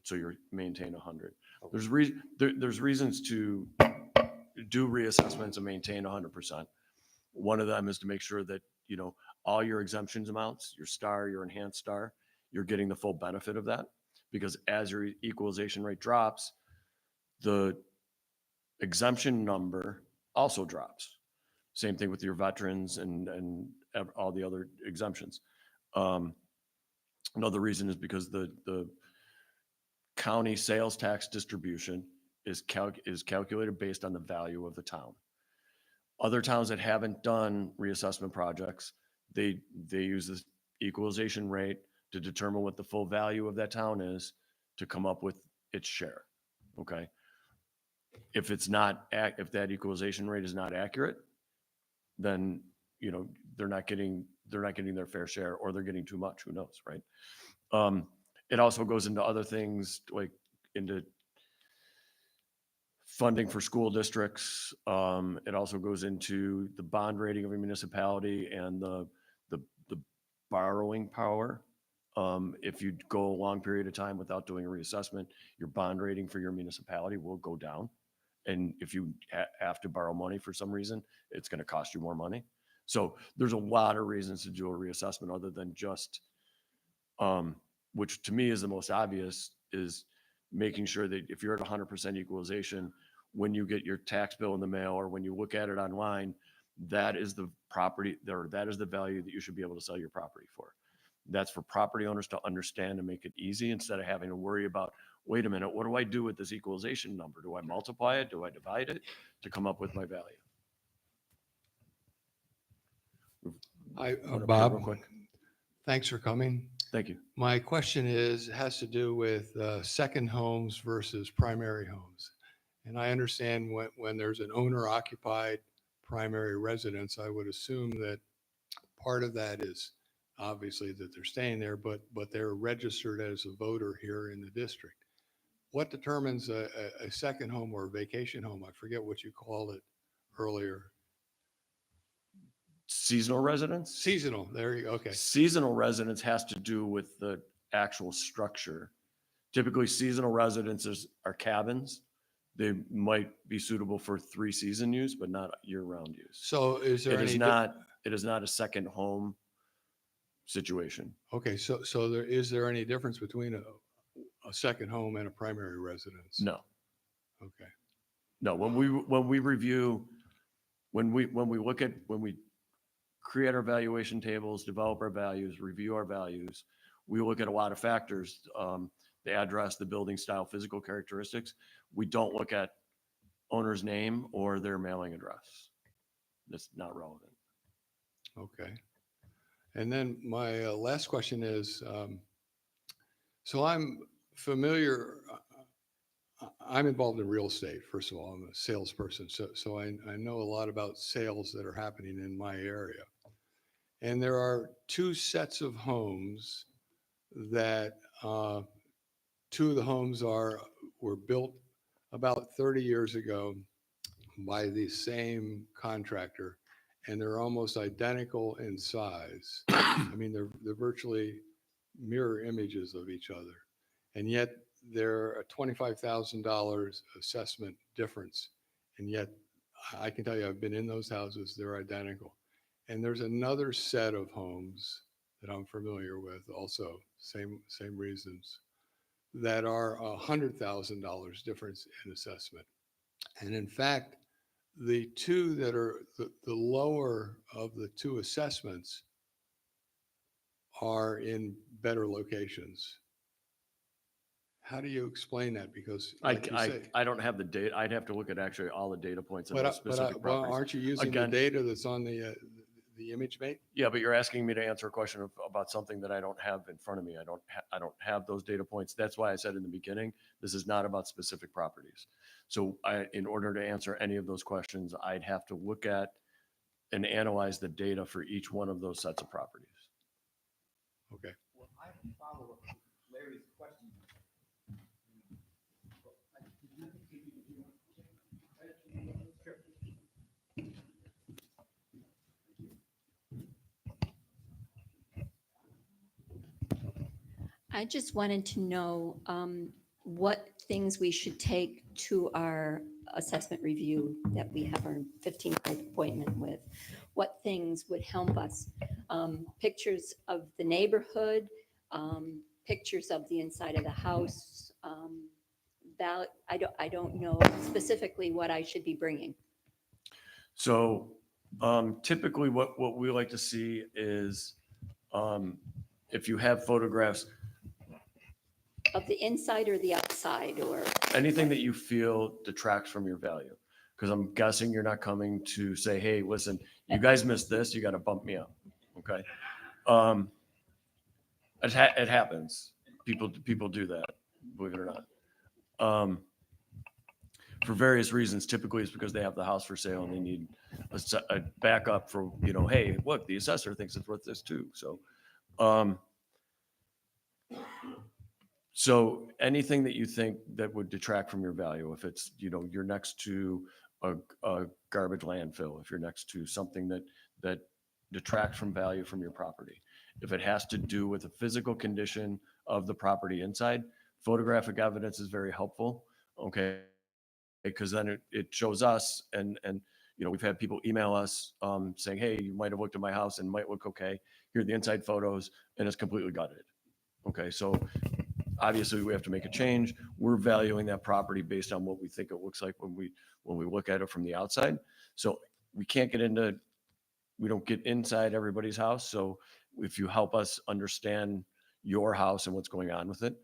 so you maintain 100. There's reasons to do reassessments and maintain 100%. One of them is to make sure that, you know, all your exemptions amounts, your star, your enhanced star, you're getting the full benefit of that. Because as your equalization rate drops, the exemption number also drops. Same thing with your veterans and all the other exemptions. Another reason is because the county sales tax distribution is calculated based on the value of the town. Other towns that haven't done reassessment projects, they use this equalization rate to determine what the full value of that town is to come up with its share. Okay. If that equalization rate is not accurate, then, you know, they're not getting their fair share or they're getting too much, who knows, right? It also goes into other things like into funding for school districts. It also goes into the bond rating of a municipality and the borrowing power. If you go a long period of time without doing a reassessment, your bond rating for your municipality will go down. And if you have to borrow money for some reason, it's going to cost you more money. So there's a lot of reasons to do a reassessment other than just, which to me is the most obvious, is making sure that if you're at 100% equalization, when you get your tax bill in the mail or when you look at it online, that is the property there. That is the value that you should be able to sell your property for. That's for property owners to understand and make it easy instead of having to worry about, wait a minute, what do I do with this equalization number? Do I multiply it? Do I divide it to come up with my value? Hi, One up here real Bob. quick. Thanks for coming. Thank you. My question has to do with second homes versus primary homes. And I understand when there's an owner occupied primary residence, I would assume that part of that is obviously that they're staying there, but they're registered as a voter here in the district. What determines a second home or a vacation home? I forget what you called it earlier. Seasonal residence? Seasonal, there you go, okay. Seasonal residence has to do with the actual structure. Typically, seasonal residences are cabins. They might be suitable for 3-season use, but not year-round use. So is there It is any? not a second home situation. Okay, so is there any difference between a second home and a primary residence? No, Okay. no. When we review, when we create our valuation tables, develop our values, review our values, we look at a lot of factors, the address, the building style, physical characteristics. We don't look at owner's name or their mailing address. That's not relevant. Okay. And then my last question is, so I'm familiar, I'm involved in real estate. First of all, I'm a salesperson. So I know a lot about sales that are happening in my area. And there are two sets of homes that, two of the homes were built about 30 years ago by the same contractor, and they're almost identical in size. I mean, they're virtually mirror images of each other. And yet they're a $25,000 assessment difference. And yet I can tell you, I've been in those houses, they're identical. And there's another set of homes that I'm familiar with also, same reasons, that are $100,000 difference in assessment. And in fact, the two that are the lower of the two assessments are in better locations. How do you explain that? Because like you say, I don't have the data. I'd have to look at actually all the data points on but, those specific well, properties. aren't you using Again, the data that's on the image mate? Yeah, but you're asking me to answer a question about something that I don't have in front of me. I don't have those data points. That's why I said in the beginning, this is not about specific properties. So in order to answer any of those questions, I'd have to look at and analyze the data for each one of those sets of properties. Okay. Well, I have a follow-up to Larry's question. I just wanted to know what things we should take to our assessment review that we have our 15th appointment with. What things would help us? Pictures of the neighborhood, pictures of the inside of the house. I don't know specifically what I should be bringing. So typically what we like to see is if you have photographs, Of the inside or the outside, or anything that you feel detracts from your value. Because I'm guessing you're not coming to say, hey, listen, you guys missed this, you got to bump me up. Okay. It happens. People do that, believe it or not. For various reasons, typically it's because they have the house for sale and they need a backup for, hey, look, the assessor thinks it's worth this too. So anything that you think that would detract from your value, if it's, you're next to a garbage landfill, if you're next to something that detracts from value from your property, if it has to do with the physical condition of the property inside, photographic evidence is very helpful. Okay. Because then it shows us and we've had people email us saying, hey, you might have looked at my house and might look okay. Here are the inside photos and it's completely gutted. Okay. So obviously we have to make a change. We're valuing that property based on what we think it looks like when we look at it from the outside. So we don't get inside everybody's house. So if you help us understand your house and what's going on with it,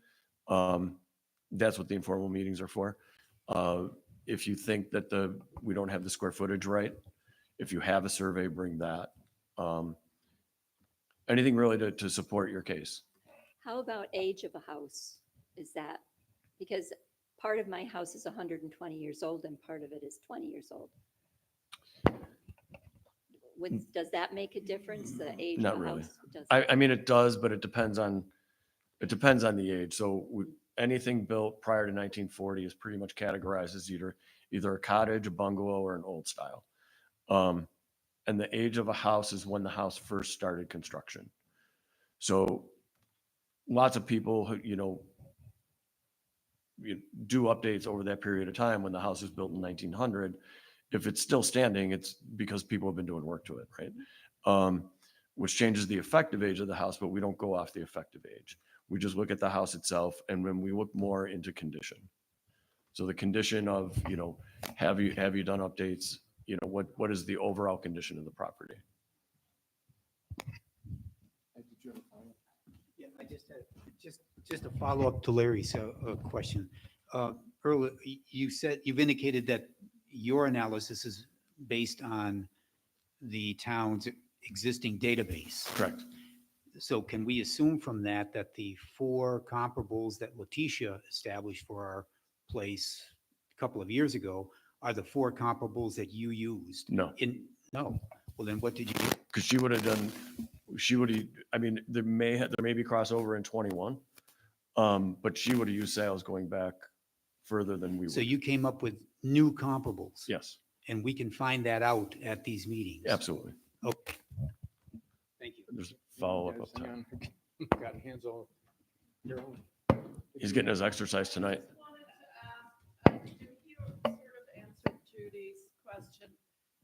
that's what the informal meetings are for. If you think that we don't have the square footage right, if you have a survey, bring that. Anything really to support your case. how about age of a house? Is that, because part of my house is 120 years old and part of it is 20 years old. Does that make a difference, the age Not of a really. house? Doesn't. I mean, it does, but it depends on the age. So anything built prior to 1940 is pretty much categorized as either a cottage, a bungalow, or an old style. And the age of a house is when the house first started construction. So lots of people who, do updates over that period of time when the house was built in 1900. If it's still standing, it's because people have been doing work to it, right? Which changes the effective age of the house, but we don't go off the effective age. We just look at the house itself, and when we look more into condition. So the condition of, have you done updates? What is the overall condition of the property? Yeah, I just had just a follow-up to Larry's question. Earlier, you've indicated that your analysis is based on the town's existing database. Correct. So can we assume from that that the 4 comparables that Letitia established for our place a couple of years ago are the 4 comparables that you used? No, No. Well, then what did you do? because I mean, there may be crossover in 21. But she would have used sales going back further than we would. So you came up with new comparables? Yes, And we can find that out at these meetings? absolutely. Okay. Thank you. There's follow-up Guys, up hang top. on. Got hands all. He's getting his exercise tonight. You sort of answered Judy's question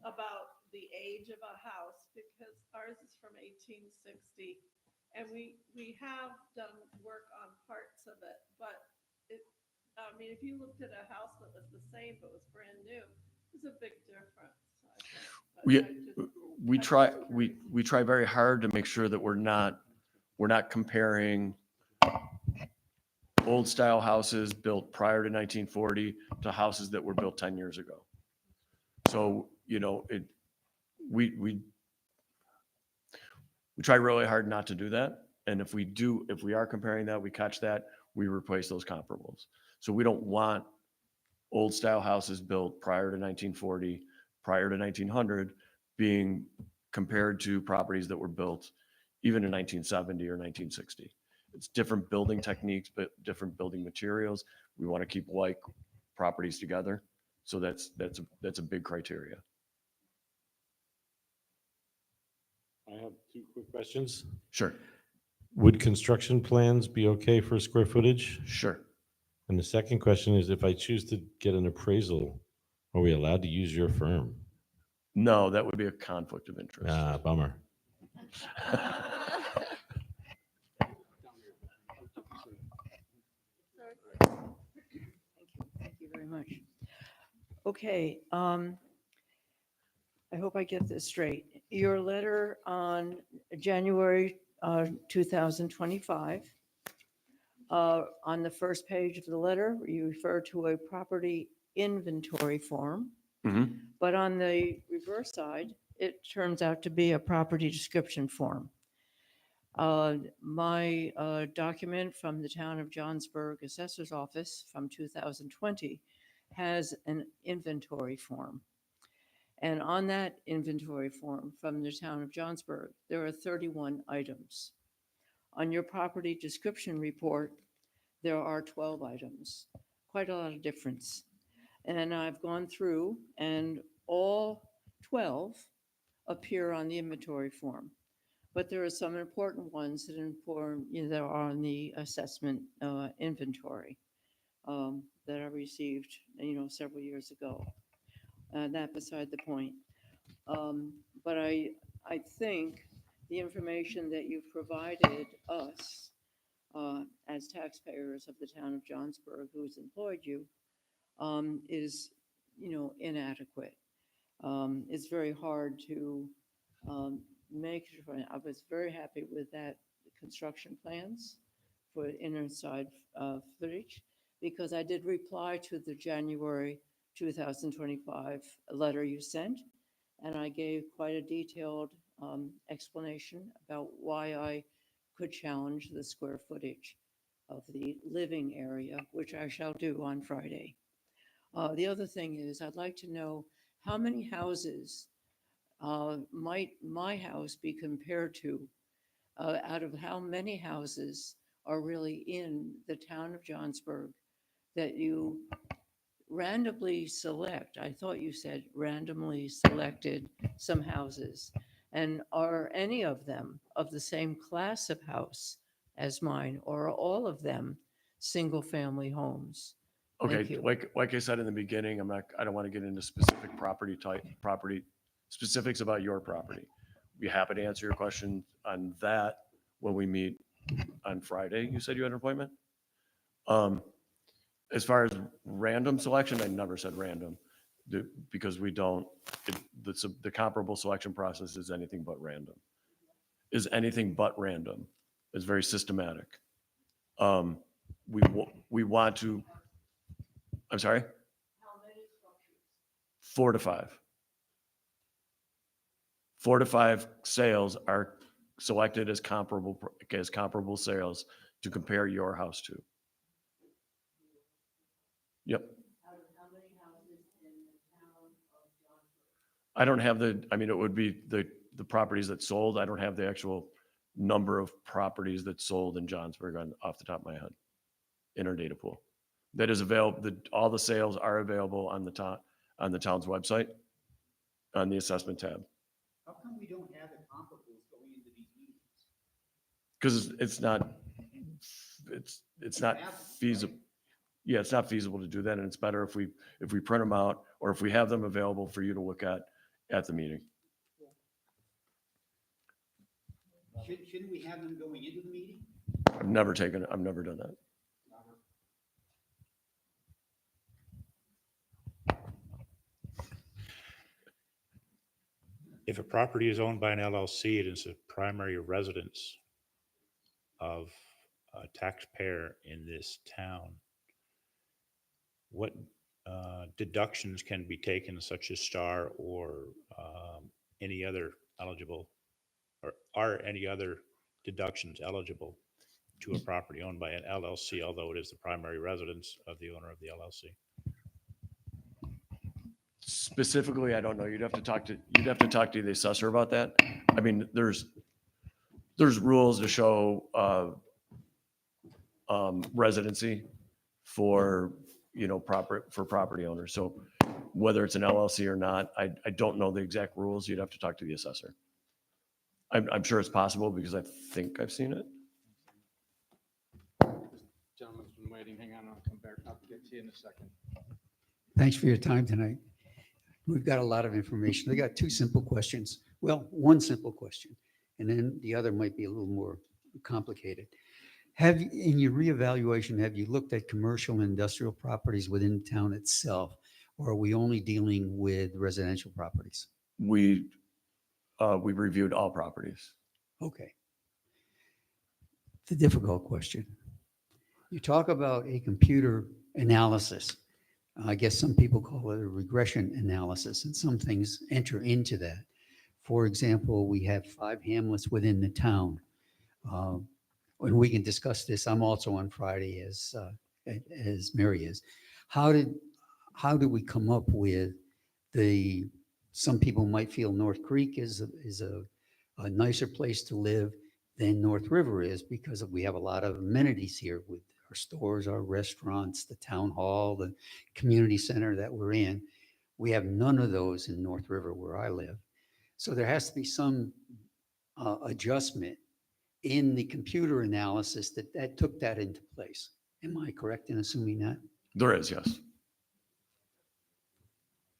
about the age of a house, because ours is from 1860. And we have done work on parts of it, but I mean, if you looked at a house that was the same, but was brand new, there's a big difference. I think. But We, I just- we try, we try very hard to make sure that we're not comparing old style houses built prior to 1940 to houses that were built 10 years ago. So, you know, we try really hard not to do that. And if we are comparing that, we catch that, we replace those comparables. So we don't want old style houses built prior to 1940, prior to 1900 being compared to properties that were built even in 1970 or 1960. It's different building techniques, but different building materials. We want to keep like properties together. So that's a big criteria. I have 2 quick questions. Sure, Would construction plans be okay for square footage? sure. And the second question is, if I choose to get an appraisal, are we allowed to use your firm? No, that would be a conflict of interest. Ah, bummer. Thank you very much. Okay, I hope I get this straight. Your letter on January 2025, on the first page of the letter, you refer to a property inventory form, Mhm. but on the reverse side, it turns out to be a property description form. My document from the town of Johnsburg Assessor's Office from 2020 has an inventory form. And on that inventory form from the town of Johnsburg, there are 31 items. On your property description report, there are 12 items, quite a lot of difference. And I've gone through and all 12 appear on the inventory form. But there are some important ones that that are on the assessment inventory that I received, several years ago. That beside the point. But I think the information that you've provided us as taxpayers of the town of Johnsburg, who's employed you, is, inadequate. It's very hard to make sure. I was very happy with that construction plans for inner side footage, because I did reply to the January 2025 letter you sent, and I gave quite a detailed explanation about why I could challenge the square footage of the living area, which I shall do on Friday. The other thing is, I'd like to know how many houses might my house be compared to? Out of how many houses are really in the town of Johnsburg that you randomly select? I thought you said randomly selected some houses. And are any of them of the same class of house as mine, or are all of them single-family homes? Thank Okay, you. like I said in the beginning, I don't want to get into specific property specifics about your property. Be happy to answer your question on that when we meet on Friday. You said you had an appointment? As far as random selection, I never said random, because we don't, the comparable selection process is anything but random. Is anything but random. It's very systematic. We want to, I'm sorry? 4 to 5. 4 to 5 sales are selected as comparable sales to compare your house to. Yep. I don't have it would be the properties that sold. I don't have the actual number of properties that sold in Johnsburg off the top of my head in our data pool. That is available. All the sales are available on the town's website on the assessment tab. How come we don't have the comparables going into these meetings? Because it's not feasible. Yeah, it's not feasible to do that, and it's better if we print them out or if we have them available for you to look at the meeting. Shouldn't we have them going into the meeting? I've never done that. If a property is owned by an LLC, it is a primary residence of a taxpayer in this town. What deductions can be taken, such as STAR or any other eligible, or are any other deductions eligible to a property owned by an LLC, although it is the primary residence of the owner of the LLC? Specifically, I don't know. You'd have to talk to the assessor about that. I mean, there's rules to show residency for property owners. So whether it's an LLC or not, I don't know the exact rules. You'd have to talk to the assessor. I'm sure it's possible because I think I've seen it. Gentleman's been waiting. Hang on, I'll come back. I'll get to you in a second. Thanks for your time tonight. We've got a lot of information. I got two simple questions. Well, one simple question, and then the other might be a little more complicated. In your reevaluation, have you looked at commercial and industrial properties within town itself, or are we only dealing with residential properties? We reviewed all properties. Okay. The difficult question. You talk about a computer analysis. I guess some people call it a regression analysis, and some things enter into that. For example, we have 5 hamlets within the town. And we can discuss this. I'm also on Friday as Mary is. How did we come up with some people might feel North Creek is a nicer place to live than North River is because we have a lot of amenities here with our stores, our restaurants, the town hall, the community center that we're in. We have none of those in North River where I live. So there has to be some adjustment in the computer analysis that took that into place. Am I correct in assuming that? There is, yes.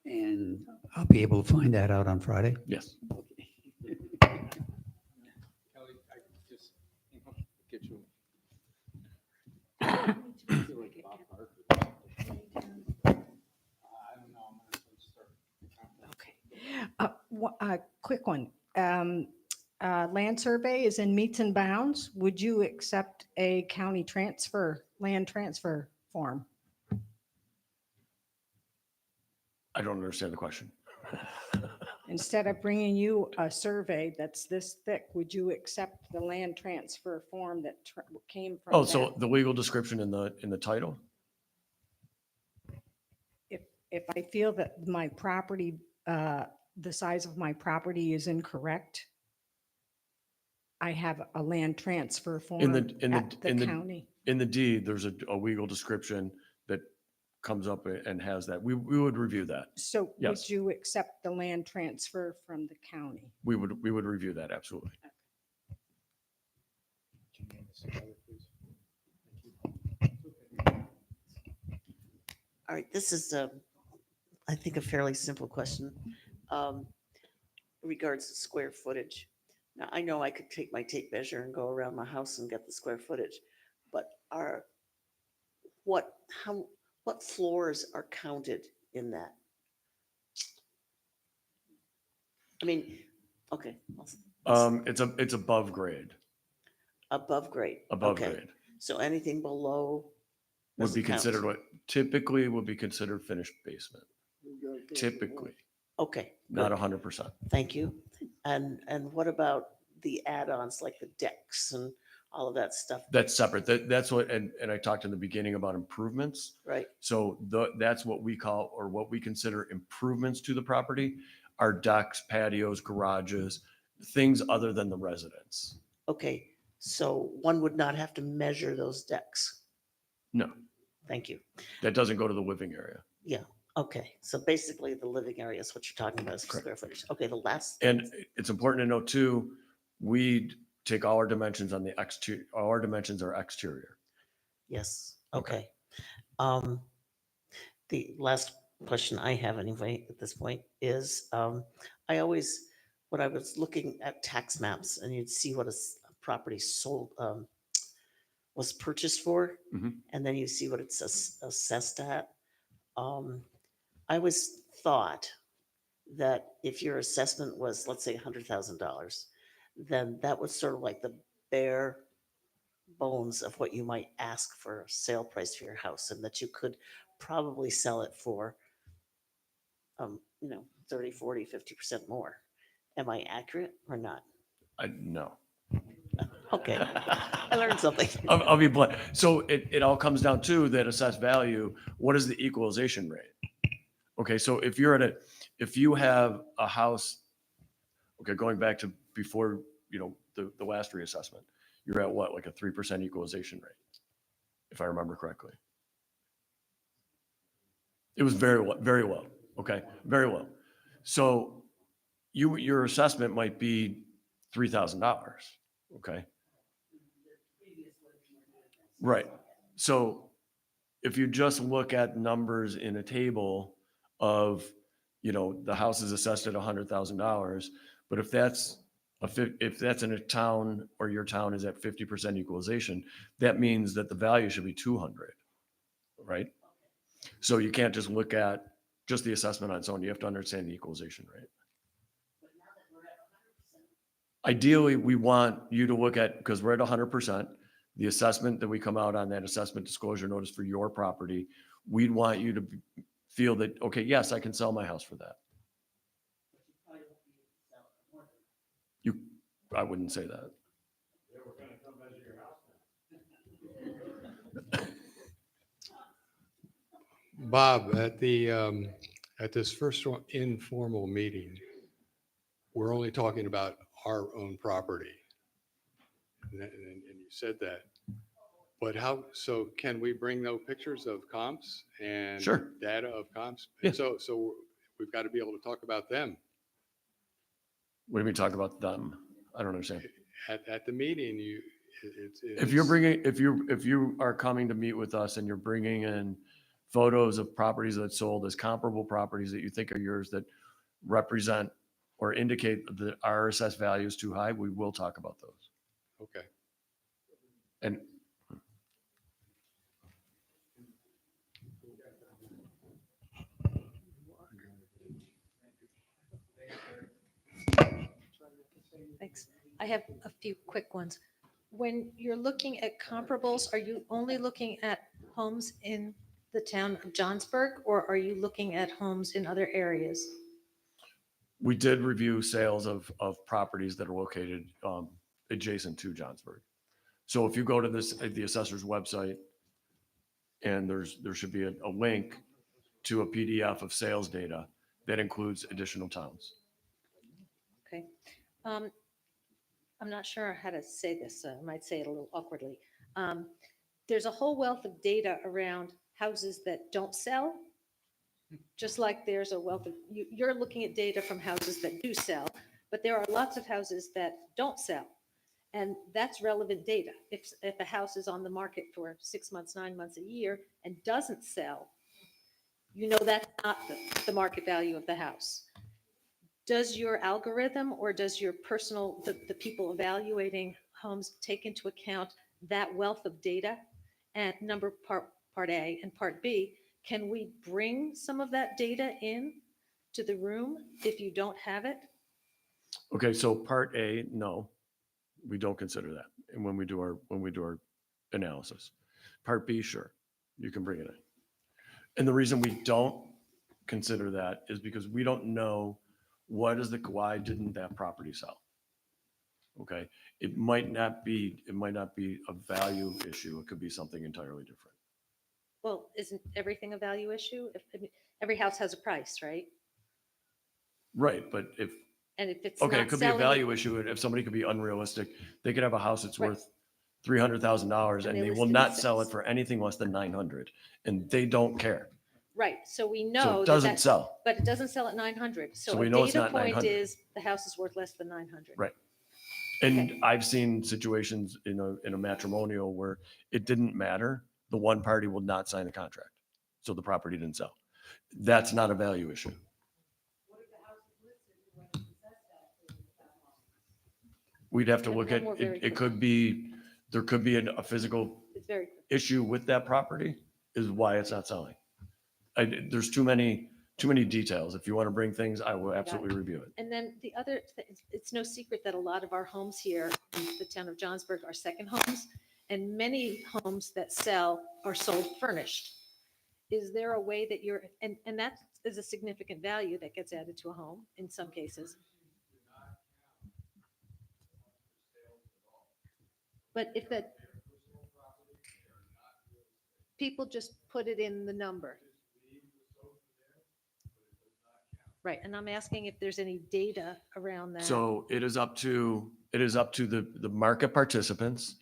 And I'll be able to find that out on Friday? Yes. Kelly, I just get you. I feel like Bob Barker. I don't know. I'm gonna start. Okay. A quick one. Land survey is in meets and bounds. Would you accept a county land transfer form? I don't understand the question. Instead of bringing you a survey that's this thick, would you accept the land transfer form that came from? Oh, so the legal description in the title? If I feel that my property, the size of my property is incorrect, I have a land transfer form at the county. In the deed, there's a legal description that comes up and has that. We would review that. So Yes. would you accept the land transfer from the county? We would review that, absolutely. All right, this is, I think, a fairly simple question. Regards to square footage. Now, I know I could take my tape measure and go around my house and get the square footage, but what floors are counted in that? I mean, okay. It's above grade. Above grade. Above Okay. grade. So anything below Would be doesn't count. considered what typically would be considered finished basement. Typically, Okay. not good. 100%. Thank you. And what about the add-ons like the decks and all of that stuff? That's separate. That's what, and I talked in the beginning about improvements. Right. So that's what we call, or what we consider improvements to the property, are decks, patios, garages, things other than the residence. Okay. So one would not have to measure those decks. No, Thank you. that doesn't go to the living area. Yeah. Okay. So basically the living area is what you're talking about is for Correct. square footage. Okay. The last. And it's important to note too, we take all our dimensions on the exterior, all our dimensions are exterior. Yes. Okay. Okay. The last question I have anyway at this point is, I always, when I was looking at tax maps and you'd see what a property sold, was purchased for, Mhm. and then you see what it's assessed at. I always thought that if your assessment was, let's say, $100,000, then that was sort of like the bare bones of what you might ask for a sale price for your house, and that you could probably sell it for, 30, 40, 50% more. Am I accurate or not? No. Okay, I learned something. I'll be blunt. So it all comes down to that assessed value. What is the equalization rate? Okay, so if you have a house, okay, going back to before, the last reassessment, you're at what, like a 3% equalization rate, if I remember correctly. It was very low. Okay, very low. So your assessment might be $3,000. Okay. Right. So if you just look at numbers in a table of, the house is assessed at $100,000, but if that's in a town or your town is at 50% equalization, that means that the value should be 200, right? So you can't just look at just the assessment on its own. You have to understand the equalization rate. Ideally, we want you to look at, because we're at 100%, the assessment that we come out on that assessment disclosure notice for your property, we'd want you to feel that, okay, yes, I can sell my house for that. I wouldn't say that. Bob, at this first informal meeting, we're only talking about our own property. And you said that. But so can we bring those pictures of comps and Sure. data of comps? Yeah. So we've got to be able to talk about them. What do we talk about them? I don't understand. At the meeting, If you are coming to meet with us and you're bringing in photos of properties that sold as comparable properties that you think are yours that represent or indicate that our assessed value is too high, we will talk about those. Okay. And Thanks. I have a few quick ones. When you're looking at comparables, are you only looking at homes in the town of Johnsburg, or are you looking at homes in other areas? we did review sales of properties that are located adjacent to Johnsburg. So if you go to the assessor's website, and there should be a link to a PDF of sales data that includes additional towns. Okay. I'm not sure how to say this, so I might say it a little awkwardly. There's a whole wealth of data around houses that don't sell, just like there's a wealth of, you're looking at data from houses that do sell, but there are lots of houses that don't sell. And that's relevant data. If a house is on the market for 6 months, 9 months, a year, and doesn't sell, that's not the market value of the house. Does your algorithm or does your the people evaluating homes take into account that wealth of data? And part A, and part B, can we bring some of that data in to the room if you don't have it? Okay, so part A, no, we don't consider that. And when we do our analysis, part B, sure, you can bring it in. And the reason we don't consider that is because we don't know why didn't that property sell? Okay, it might not be a value issue. It could be something entirely different. Well, isn't everything a value issue? I mean, every house has a price, right? Right, but if, And if it's okay, it not could be a selling, value issue. If somebody could be unrealistic, they could have a house that's Right. worth $300,000 And and they they will listed it not at sell it 6. for anything less than 900, and they don't care. right, so we So know it that doesn't sell. but it doesn't sell at 900. So So we a know it's data not point 900. is the house is worth less than 900. Right. And I've seen situations in a matrimonial where it didn't matter. The one party will not sign the contract. So the property didn't sell. That's not a value issue. We'd have to And look one at, more very it could be, there could be a physical It's very, issue with that property is why it's not selling. There's too many details. If you want to bring things, I will absolutely review it. and then the other, it's no secret that a lot of our homes here in the town of Johnsburg are second homes, and many homes that sell are sold furnished. Is there a way that and that is a significant value that gets added to a home in some cases? But if that, people just put it in the number. Right, and I'm asking if there's any data around that. So it is up to the market participants,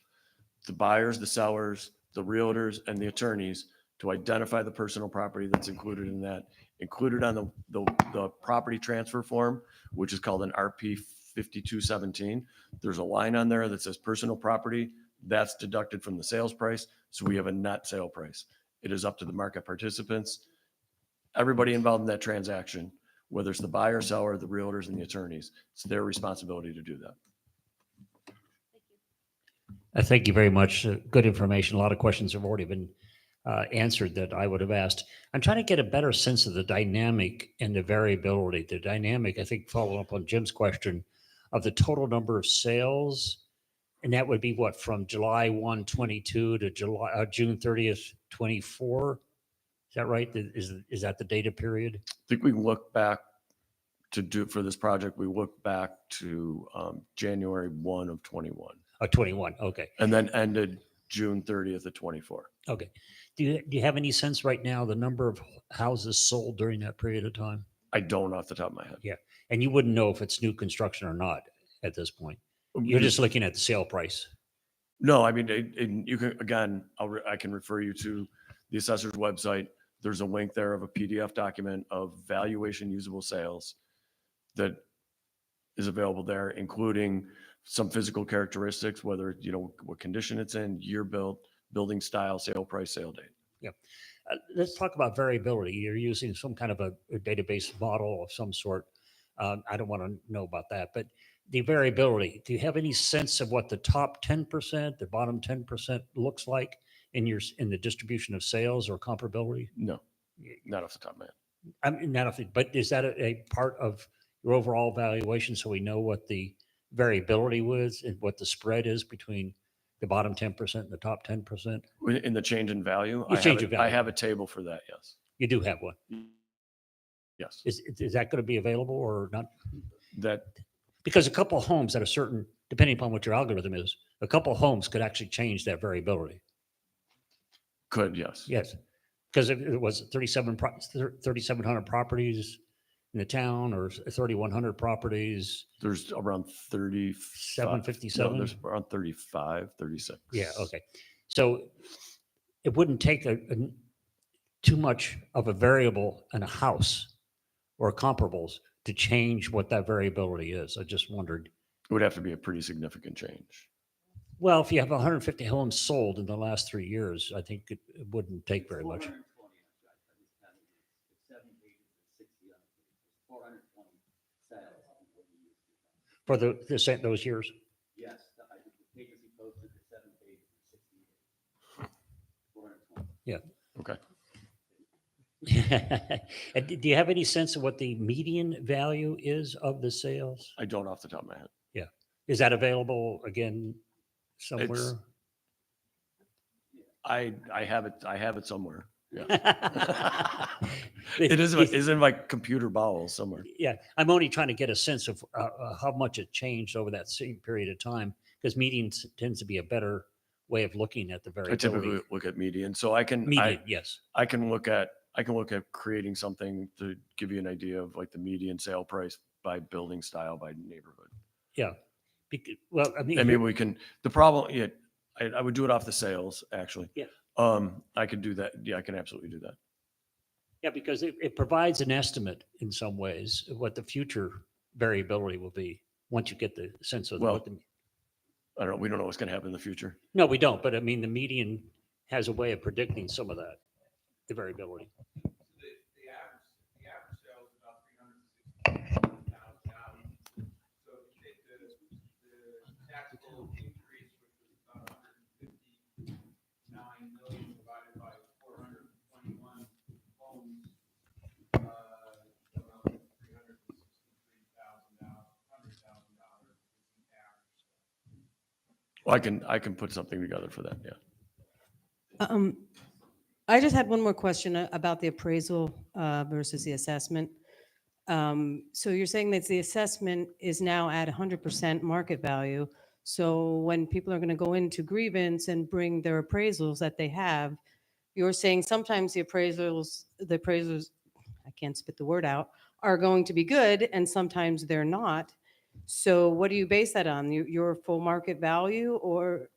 the buyers, the sellers, the realtors, and the attorneys to identify the personal property that's included in that, included on the property transfer form, which is called an RP 5217. There's a line on there that says personal property. That's deducted from the sales price. So we have a net sale price. It is up to the market participants, everybody involved in that transaction, whether it's the buyer, seller, the realtors, and the attorneys. It's their responsibility to do that. Thank you very much. Good information. A lot of questions have already been answered that I would have asked. I'm trying to get a better sense of the dynamic and the variability. The dynamic, I think, following up on Jim's question, of the total number of sales, and that would be what, from July 1, 22 to June 30th, 24? Is that right? Is that the data period? I think we can look back for this project, we look back to January 1 of 21. 21. Okay. And then ended June 30th of 24. Okay. Do you have any sense right now the number of houses sold during that period of time? I don't off the top of my head. Yeah. And you wouldn't know if it's new construction or not at this point. You're just looking at the sale price. No, I mean, you can, again, I can refer you to the assessor's website. There's a link there of a PDF document of valuation usable sales that is available there, including some physical characteristics, whether, what condition it's in, year built, building style, sale price, sale date. Yeah. Let's talk about variability. You're using some kind of a database model of some sort. I don't want to know about that, but the variability, do you have any sense of what the top 10%, the bottom 10% looks like in the distribution of sales or comparability? No, not off the top of my head. I mean, not if it, but is that a part of your overall valuation so we know what the variability was and what the spread is between the bottom 10% and the top 10%? In the change in value? I I have a table for that, yes. You do have one? Yes. Is that going to be available or not? That, because a couple of homes at a certain, depending upon what your algorithm is, a couple of homes could actually change that variability. could, yes. Yes. Because it was 3,700 properties in the town or 3,100 properties. There's around 757? No, there's around 35, 36. Yeah, okay. So it wouldn't take too much of a variable in a house or comparables to change what that variability is. I just wondered. It would have to be a pretty significant change. Well, if you have 150 homes sold in the last 3 years, I think it wouldn't take very much. For those years? Yes, the pages he posted, the 7 pages, 68. 420. Yeah. Okay. And do you have any sense of what the median value is of the sales? I don't off the top of my head. Yeah. Is that available again somewhere? I have it somewhere. Yeah. It is in my computer bowels somewhere. Yeah, I'm only trying to get a sense of how much it changed over that same period of time, because median tends to be a better way of looking at the I variability. typically look at median, so I can Median, yes. I can look at creating something to give you an idea of like the median sale price by building style, by neighborhood. Yeah. Well, I mean, I mean, we can, the problem, yeah, I would do it off the sales, actually. Yeah. I could do that. Yeah, I can absolutely do that. Yeah, because it provides an estimate in some ways of what the future variability will be once you get the sense of Well, what the. I don't know. We don't know what's going to happen in the future. No, we don't. But I mean, the median has a way of predicting some of that, the variability. The average sale is about 360,000. So if you take the taxable increase, which was about 159 million divided by 421 homes, around $363,000, $100,000 is the average. Well, I can put something together for that. Yeah. I just had one more question about the appraisal versus the assessment. So you're saying that the assessment is now at 100% market value. So when people are going to go into grievance and bring their appraisals that they have, you're saying sometimes the appraisers, I can't spit the word out, are going to be good and sometimes they're not. So what do you base that on? Your full market value or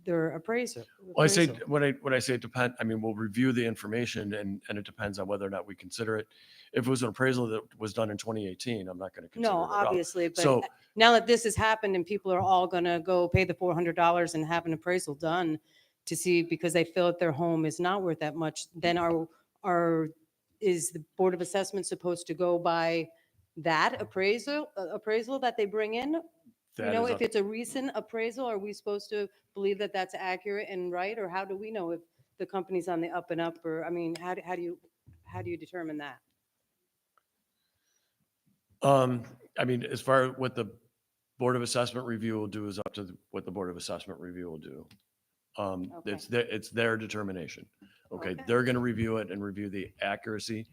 their appraisal? Well, I say when I say it depends. I mean, we'll review the information, and it depends on whether or not we consider it. If it was an appraisal that was done in 2018, I'm not going to consider No, it at all. obviously, but So now that this has happened and people are all gonna go pay the $400 and have an appraisal done to see because they feel that their home is not worth that much, then is the Board of Assessment supposed to go by that appraisal that they bring in? You That know, is if it's a recent appraisal, are we supposed to believe that that's accurate and right? Or how do we know if the company's on the up and up? Or, I mean, how do you determine that? I mean, as far as what the Board of Assessment review will do is up to what the Board of Assessment review will do. Okay. It's their determination. Okay, Okay. they're going to review it and review the accuracy,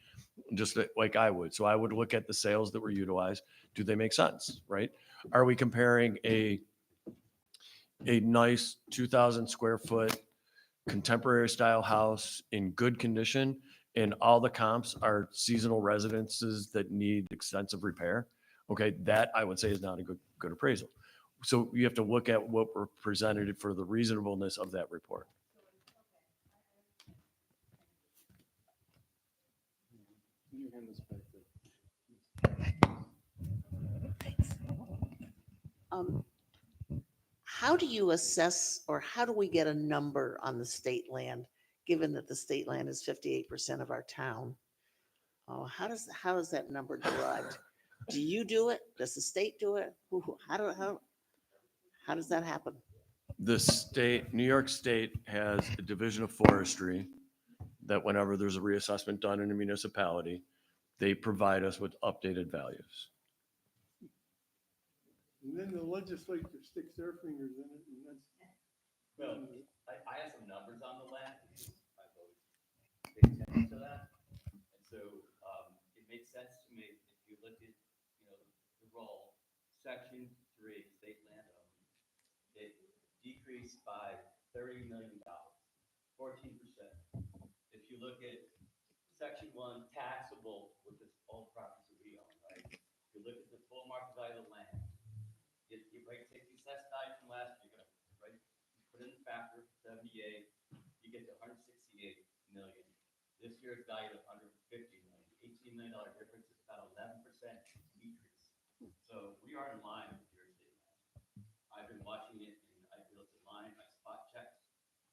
just like I would. So I would look at the sales that were utilized. Do they make sense? Right? Are we comparing a nice 2,000 square foot contemporary style house in good condition, and all the comps are seasonal residences that need extensive repair? Okay, that I would say is not a good appraisal. So you have to look at what were presented for the reasonableness of that report. How do you assess, or how do we get a number on the state land, given that the state land is 58% of our town? How is that number derived? Do you do it? Does the state do it? How does that happen? The state, New York State has a division of forestry that whenever there's a reassessment done in a municipality, they provide us with updated values. And then the legislature sticks their fingers in it, and that's. Well, I have some numbers on the land. I've always paid attention to that. And so it makes sense to me if you look at, the role, section 3, state land owned, it decreased by $30 million, 14%. If you look at section 1, taxable, which is all properties that we own, right? If you look at the full market value of the land, you take the assessed value from last year, right? Put in the factor 78, you get to 168 million. This year's value of 150 million, $18 million difference is about 11% decrease. So we are in line with your state land. I've been watching it, and I feel it's in line. I spot checked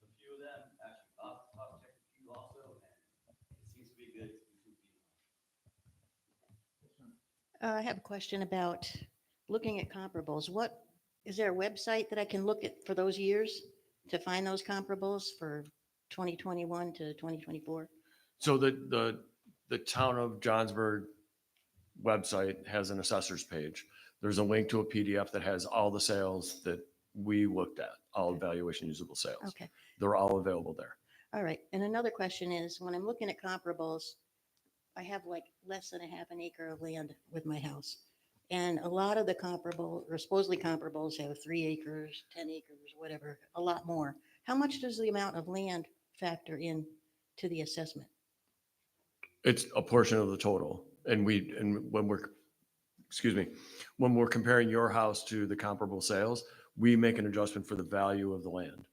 a few of them, actually spot checked a few also, and it seems to be good. I have a question about looking at comparables. Is there a website that I can look at for those years to find those comparables for 2021 to 2024? So the town of Johnsburg website has an assessor's page. There's a link to a PDF that has all the sales that we looked at, all evaluation usable sales. Okay. They're all available there. All right. And another question is, when I'm looking at comparables, I have like less than a half an acre of land with my house. And a lot of the comparable, or supposedly comparables, have 3 acres, 10 acres, whatever, a lot more. How much does the amount of land factor in to the assessment? It's a portion of the total. And when we're, excuse me, when we're comparing your house to the comparable sales, we make an adjustment for the value of the land.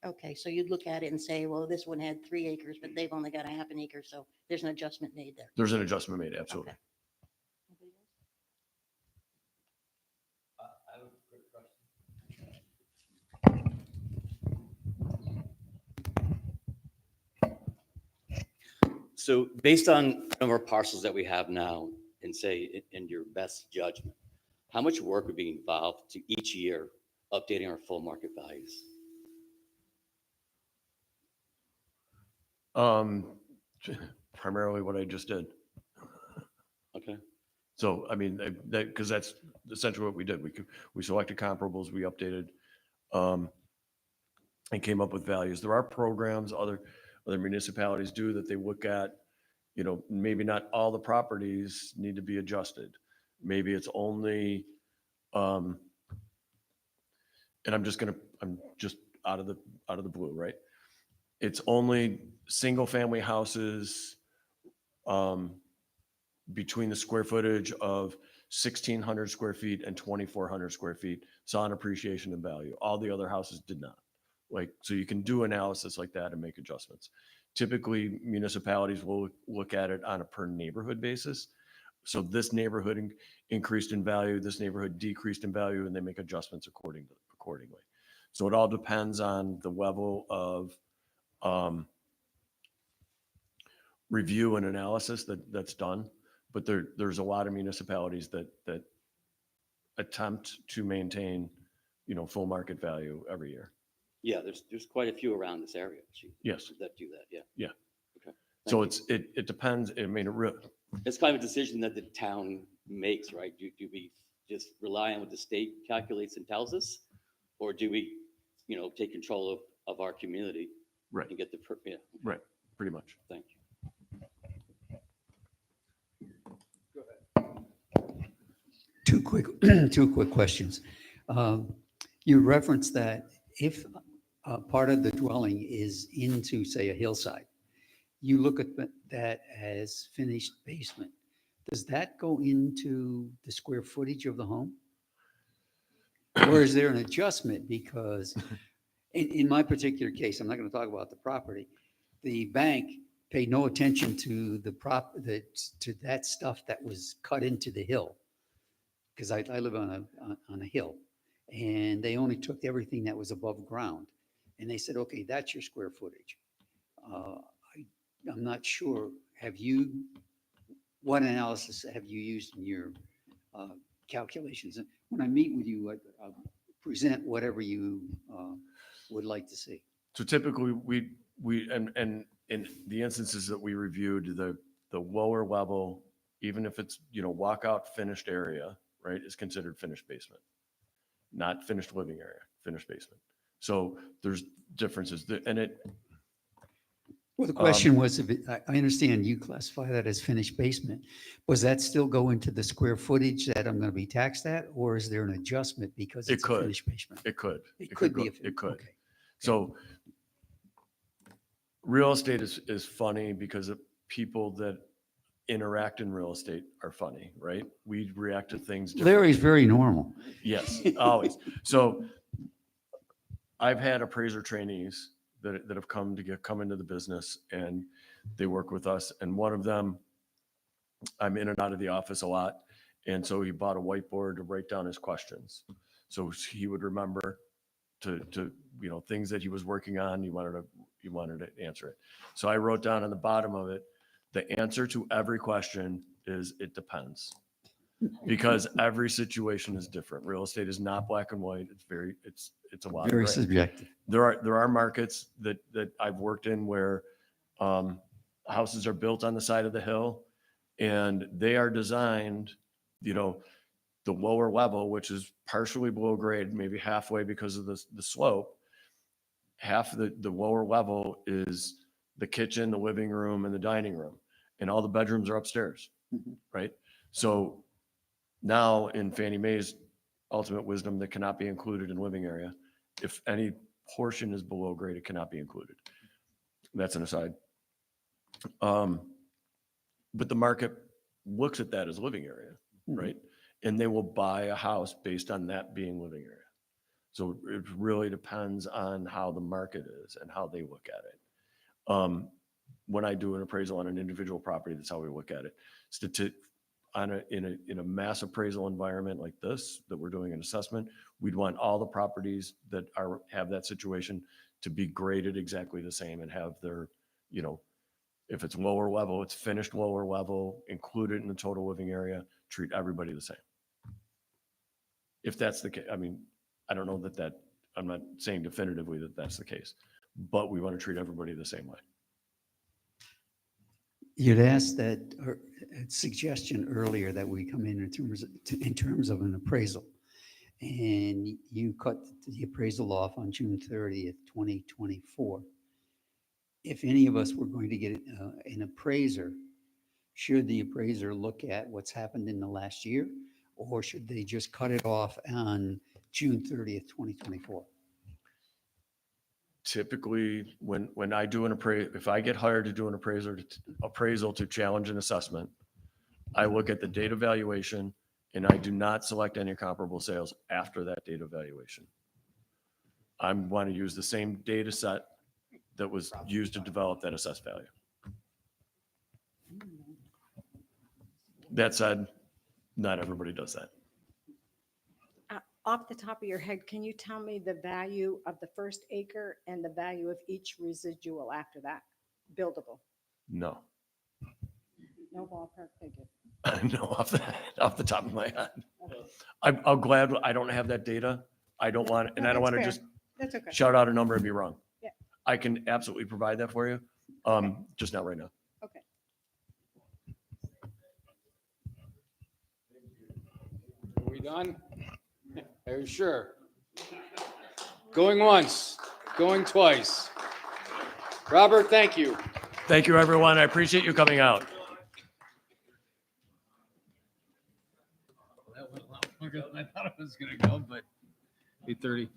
Okay, so you'd look at it and say, well, this one had 3 acres, but they've only got a half an acre, so there's an adjustment made there. There's an adjustment made, absolutely. Okay. I have a quick question. So based on the number of parcels that we have now, and say in your best judgment, how much work would be involved to each year updating our full market values? Primarily what I just did. Okay. So, I mean, because that's essentially what we did. We selected comparables, we updated, and came up with values. There are programs other municipalities do that they look at, you know, maybe not all the properties need to be adjusted. Maybe it's only, and I'm just out of the blue, right? It's only single family houses, between the square footage of 1,600 square feet and 2,400 square feet saw an appreciation in value. All the other houses did not. Like, so you can do analysis like that and make adjustments. Typically, municipalities will look at it on a per neighborhood basis. So this neighborhood increased in value, this neighborhood decreased in value, and they make adjustments accordingly. So it all depends on the level of review and analysis that's done. But there's a lot of municipalities that attempt to maintain, you know, full market value every year. Yeah, there's quite a few around this area. Yes. That do that. Yeah. Yeah. Okay. So Thank you. it depends. I mean, It's kind of a decision that the town makes, right? Do we just rely on what the state calculates and tells us, or do we, you know, take control of our community, right, and get the yeah. Right. Pretty much. Thank you. Two quick questions. You referenced that if part of the dwelling is into, say, a hillside, you look at that as finished basement. Does that go into the square footage of the home? Or is there an adjustment? Because in my particular case, I'm not going to talk about the property, the bank paid no attention to to that stuff that was cut into the hill. Because I live on a hill, and they only took everything that was above ground, and they said, okay, that's your square footage. I'm not sure. What analysis have you used in your calculations? And when I meet with you, I'll present whatever you would like to see. So typically and in the instances that we reviewed, the lower level, even if it's, you know, walkout finished area, right, is considered finished basement, not finished living area, finished basement. So there's differences Well, the question was, I understand you classify that as finished basement. Was that still go into the square footage that I'm going to be taxed at, or is there an adjustment because it's a finished basement? It could. It could be. It could. Okay. So real estate is funny because of people that interact in real estate are funny, right? We react to things differently. Larry's very normal. Yes, always. So I've had appraiser trainees that have come into the business, and they work with us. And one of them, I'm in and out of the office a lot. And so he bought a whiteboard to write down his questions. So he would remember to you know, things that he was working on. He wanted to answer it. So I wrote down on the bottom of it, the answer to every question is it depends, because every situation is different. Real estate is not black and white. It's a lot. Very of gray. subjective. There are markets that I've worked in where houses are built on the side of the hill, and they are designed, you know, the lower level, which is partially below grade, maybe halfway because of the slope, half the lower level is the kitchen, the living room, and the dining room, and all the bedrooms are upstairs, right? So now in Fannie Mae's ultimate wisdom, that cannot be included in living area. If any portion is below grade, it cannot be included. That's an aside. But the market looks at that as living area, right? And they will buy a house based on that being living area. So it really depends on how the market is and how they look at it. When I do an appraisal on an individual property, that's how we look at it. In a mass appraisal environment like this, that we're doing an assessment, we'd want all the properties that have that situation to be graded exactly the same and have their, if it's lower level, it's finished lower level, included in the total living area, treat everybody the same. If that's the case, I mean, I don't know that I'm not saying definitively that that's the case, but we want to treat everybody the same way. You'd asked that, or a suggestion earlier that we come in terms of an appraisal. And you cut the appraisal off on June 30th, 2024. If any of us were going to get an appraiser, should the appraiser look at what's happened in the last year? Or should they just cut it off on June 30th, 2024? Typically, when I do an appraisal, if I get hired to do an appraisal to challenge an assessment, I look at the date evaluation and I do not select any comparable sales after that date evaluation. I want to use the same data set that was used to develop that assessed value. That said, not everybody does that. Off the top of your head, can you tell me the value of the first acre and the value of each residual after that? Buildable? No. No ballpark figure. No, off the top of my head. I'm glad I don't have that data. I don't want, and I don't want to just That's okay. shout out a number and be wrong. Yeah. I can absolutely provide that for you, just not right now. Okay. Are we done? Are you sure? Going once, going twice. Robert, thank you. Thank you, everyone. I appreciate you coming out. That went a lot longer than I thought it was going to go, but 8:30.